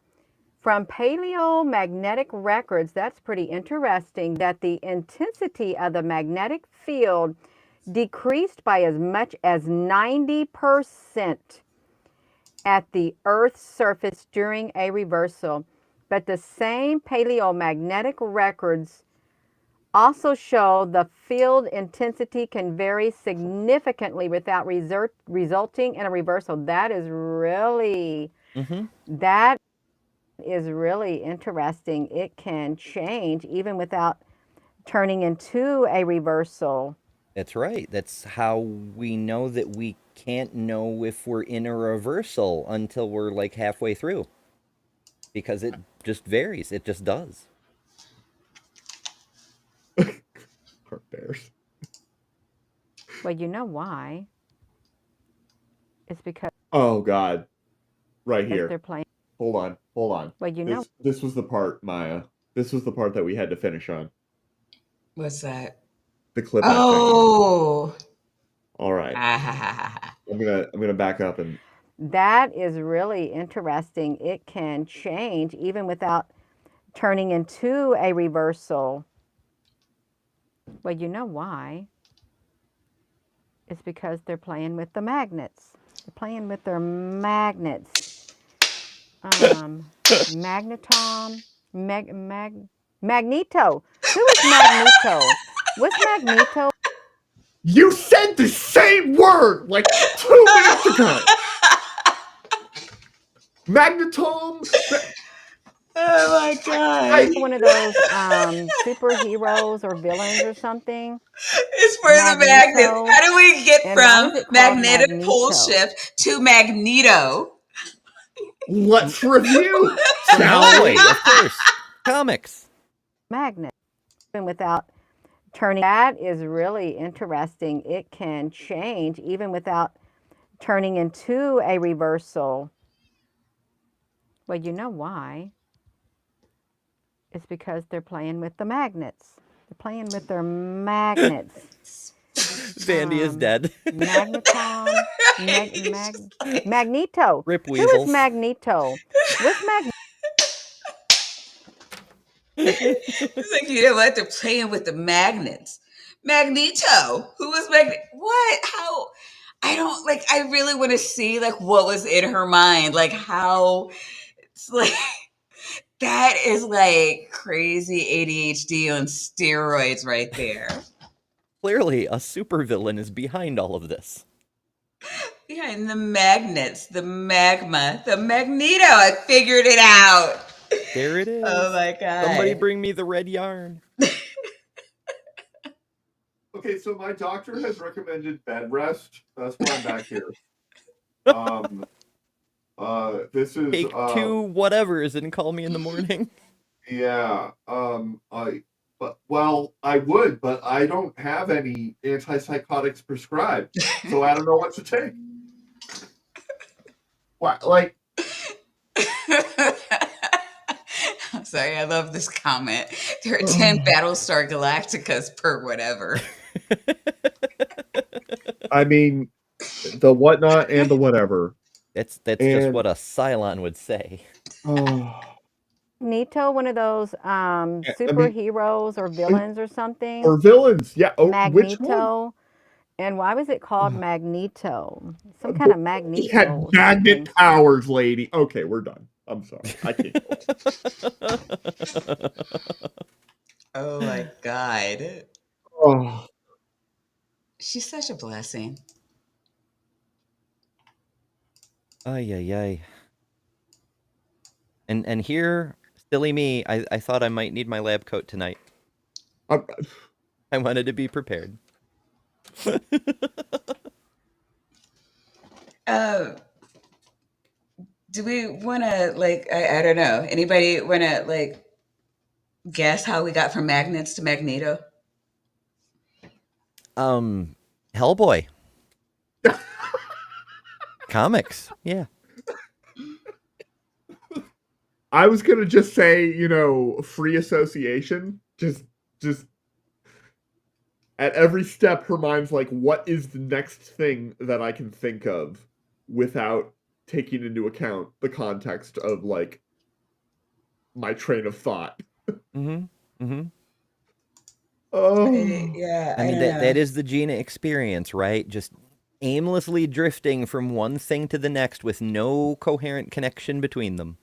from paleomagnetic records, that's pretty interesting, that the intensity of the magnetic field decreased by as much as 90% at the Earth's surface during a reversal. But the same paleomagnetic records also show the field intensity can vary significantly without resulting in a reversal. That is really, that is really interesting. It can change even without turning into a reversal. That's right. That's how we know that we can't know if we're in a reversal until we're like halfway through. Because it just varies. It just does. Poor bears. Well, you know why? It's because Oh, God. Right here. they're playing. Hold on. Well, you know. This was the part, Maya. This was the part that we had to finish on. What's that? The clip. Oh. All right. I'm gonna back up and That is really interesting. It can change even without turning into a reversal. Well, you know why? It's because they're playing with the magnets. They're playing with their magnets. Magneton, Magneto. Who is Magneto? What's Magneto? you said the same word like 2 minutes ago. Magneton. Oh my god. One of those superheroes or villains or something. It's for the magnets. Magneto. How do we get And why from was it called magnetic pole Magneto? shift to Magneto? Let's review, From shall we? Hellboy, of course. Comics. Magnet. Even without turning. That is really interesting. It can change even without turning into a reversal. Well, you know why? It's because they're playing with the magnets. They're playing with their magnets. Vandy is dead. Magneton, Magneto. Rip Who is weasels. Magneto? What's Magneto? It's like, you know what? They're playing with the magnets. Magneto. Who was Magneto? What? How? I don't like. I really want to see like what was in her mind. Like how? It's like that is like crazy ADHD on steroids right there. Clearly, a supervillain is behind all of this. Behind the magnets, the magma, the magneto. I figured it out. There it is. Oh my god. Somebody bring me the red yarn. Okay, so my doctor has recommended bed rest. That's why I'm back here. This is Take 2 whatevers and call me in the morning. yeah. I would, but I don't have any antipsychotics prescribed, so I don't know what to take. What, like? I'm sorry, I love this comment. There are 10 Battlestar Galacticas per whatever. I mean, the whatnot and the whatever. That's just what a Cylon would say. Magneto, one of those superheroes or villains or something. Or villains, yeah. Oh, which one? Magneto. And why was it called Magneto? Some kind of Magneto. He had magnet powers, lady. Okay, we're done. I'm sorry. I can't. Oh my god. Oh. She's such a blessing. Ay, ay, ay. And here, silly me, I thought I might need my lab coat tonight. I wanted to be prepared. Do we want to like? I don't know. Anybody want to like guess how we got from magnets to Magneto? Hellboy. Comics, yeah. I was gonna just say, free association. Just at every step, her mind's like, what is the next thing that I can think of without taking into account the context of like my train of thought. Oh yeah. I mean, that is the Gina experience, right? Just aimlessly drifting from one thing to the next with no coherent connection between them.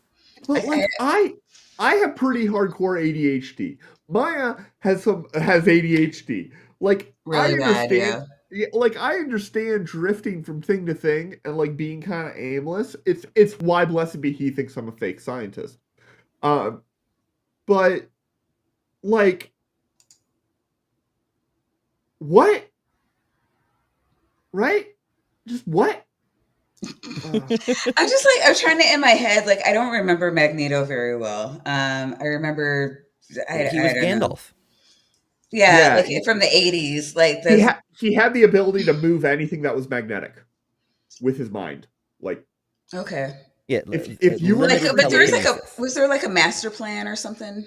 But like I have pretty hardcore ADHD. Maya has ADHD. Like really I understand. bad, Like I understand drifting from thing to thing and like being kind of aimless. It's why blessed be he thinks I'm a fake scientist. But like what? Right? Just what? I'm trying to in my head, like I don't remember Magneto very well. I remember he was Gandalf. Know. Yeah, like from the 80s, like he had the ability to move anything that was magnetic with his mind. Like okay. Yeah, if you were like, but there was there like a master plan or something?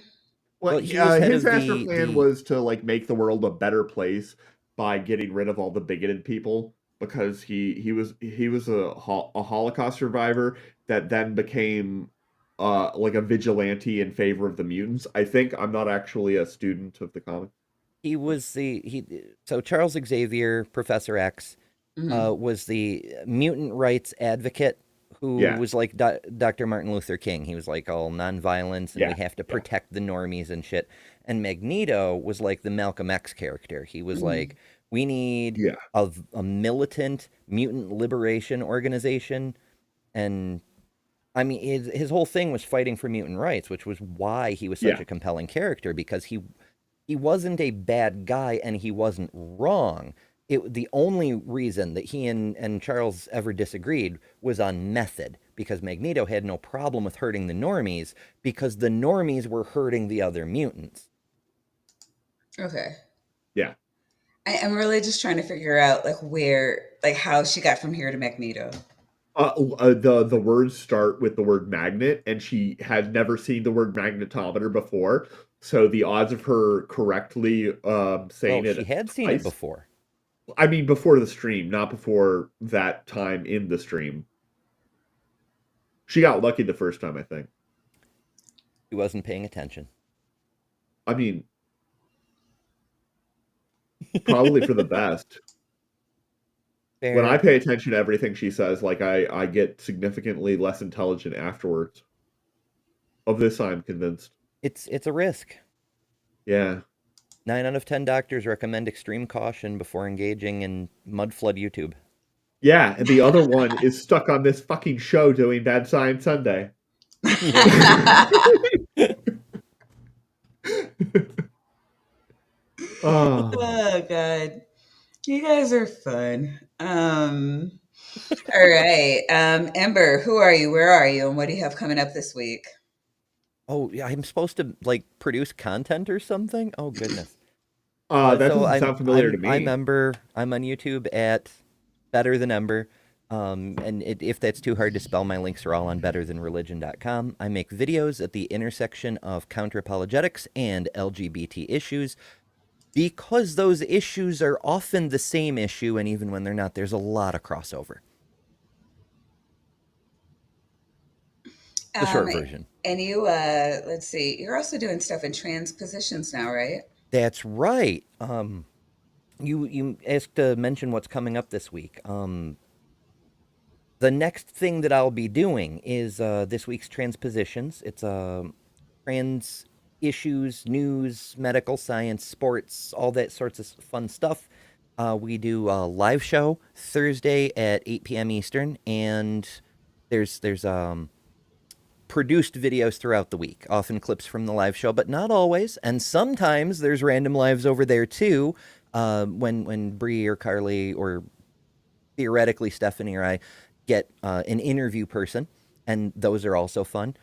Well, his master plan was to like make the world a better place by getting rid of all the bigoted people because he was a Holocaust survivor that then became like a vigilante in favor of the mutants. I think I'm not actually a student of the comic. He was so Charles Xavier, Professor X, Hmm. was the mutant rights advocate who Yeah, was like Dr. Martin Luther King. He was like all nonviolence and we yeah, have to yeah, protect the normies and shit. And Magneto was like the Malcolm X character. He was Hmm. like, we need yeah, a militant mutant liberation organization. And I mean, his whole thing was fighting for mutant rights, which was why he was such yeah, a compelling character because he wasn't a bad guy and he wasn't wrong. The only reason that he and Charles ever disagreed was on method because Magneto had no problem with hurting the normies because the normies were hurting the other mutants. Okay. yeah. I'm really just trying to figure out like where, like how she got from here to Magneto. The words start with the word magnet, and she had never seen the word magnetometer before. So the odds of her correctly Well, saying she it had seen it twice. before. I mean, before the stream, not before that time in the stream. She got lucky the first time, I think. She wasn't paying attention. I mean, probably for the best. When I Fair. pay attention to everything she says, like I get significantly less intelligent afterwards. Of this, I'm convinced. It's a risk. Yeah. 9 out of 10 doctors recommend extreme caution before engaging in mud flood YouTube. Yeah, and the other one is stuck on this fucking show doing Bad Science Sunday. Yeah. Oh. Oh God, you guys are fun. All right, Ember, who are you? Where are you? And what do you have coming up this week? Oh, yeah, I'm supposed to like produce content or something? Oh goodness. That So doesn't I'm sound familiar to I'm I'm me. Ember. I'm on YouTube at Better Than Ember. And if that's too hard to spell, my links are all on betterthanreligion.com. I make videos at the intersection of counterapologetics and LGBT issues because those issues are often the same issue, and even when they're not, there's a lot of crossover. The Um, short version. and you, let's see, you're also doing stuff in transpositions now, right? That's right. You asked to mention what's coming up this week. The next thing that I'll be doing is this week's transpositions. It's trans issues, news, medical science, sports, all that sorts of fun stuff. We do a live show Thursday at 8 p.m. Eastern, and there's produced videos throughout the week, often clips from the live show, but not always. And sometimes there's random lives over there too. When Bree or Carly or theoretically Stephanie or I get an interview person, and those are also fun.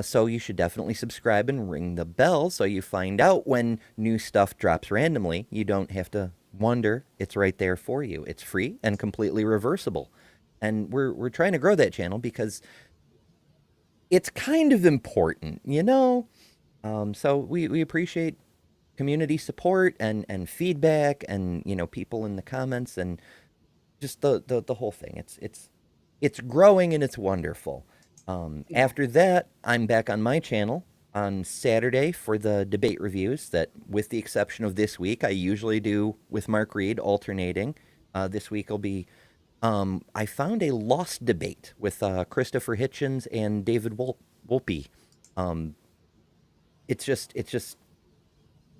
So you should definitely subscribe and ring the bell so you find out when new stuff drops randomly. You don't have to wonder; it's right there for you. It's free and completely reversible. And we're trying to grow that channel because it's kind of important, you know. So we appreciate community support and feedback and people in the comments and just the whole thing. It's growing and it's wonderful. Yeah. After that, I'm back on my channel on Saturday for the debate reviews. That, with the exception of this week, I usually do with Mark Reed alternating. This week will be. I found a lost debate with Christopher Hitchens and David Wolpe. Um, it's just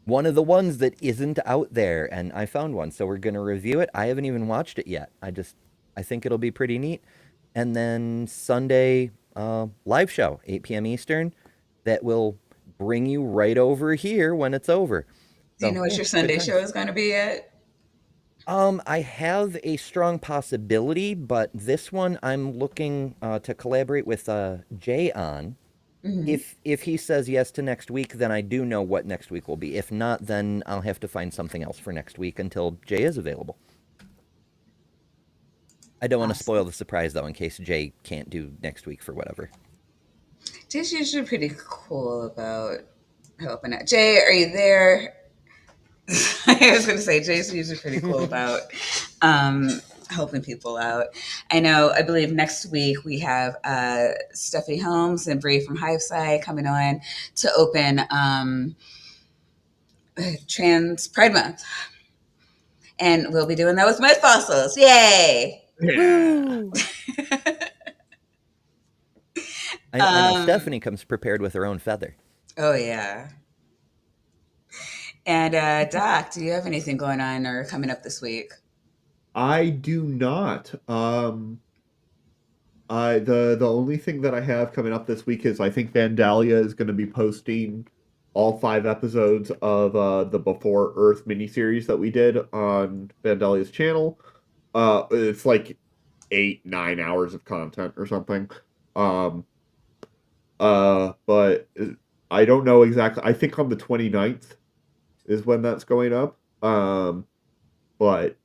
one of the ones that isn't out there, and I found one, so we're gonna review it. I haven't even watched it yet. I think it'll be pretty neat. And then Sunday live show, 8 p.m. Eastern, that will bring you right over here when it's over. Do you So know what yeah, your good Sunday show times. is going to be yet? I have a strong possibility, but this one I'm looking to collaborate with Jay on. Hmm. If he says yes to next week, then I do know what next week will be. If not, then I'll have to find something else for next week until Jay is available. I don't want to spoil Awesome. the surprise though, in case Jay can't do next week for whatever. Jay's usually pretty cool about helping out. Jay, are you there? I was going to say Jay's usually pretty cool about um, helping people out. I believe next week we have Stephanie Holmes and Bree from Hiveside coming on to open Trans Pride Month. And we'll be doing that with Mud Fossils. Yay! Yeah. Woo! I know um, Stephanie comes prepared with her own feather. oh, yeah. And Doc, do you have anything going on or coming up this week? I do not. The only thing that I have coming up this week is I think Vandalia is going to be posting all 5 episodes of the Before Earth miniseries that we did on Vandalia's channel. It's like 8-9 hours of content or something. Um, but I don't know exactly. I think on the 29th is when that's going up. But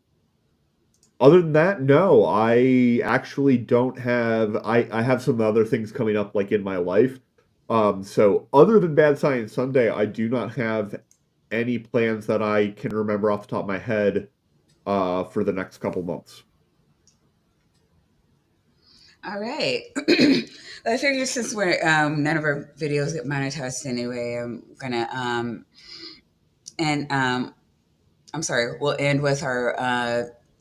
other than that, no, I actually don't have. I have some other things coming up like in my life. So other than Bad Science Sunday, I do not have any plans that I can remember off the top of my head for the next couple months. All right. I figured since we're none of our videos get monetized anyway, I'm gonna and I'm sorry, we'll end with our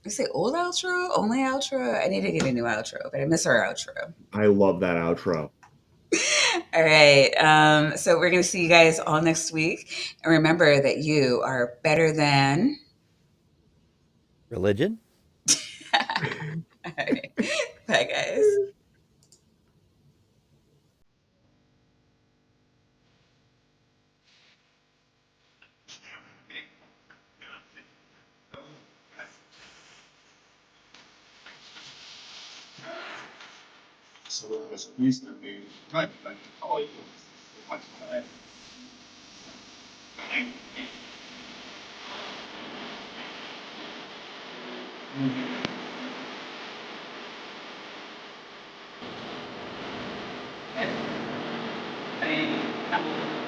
I say old outro, only outro. I need to get a new outro, but I miss our outro. I love that outro. All right. So we're gonna see you guys all next week, and remember that you are better than. Religion? All right. Bye, guys. So es reasonably time like all you much time. I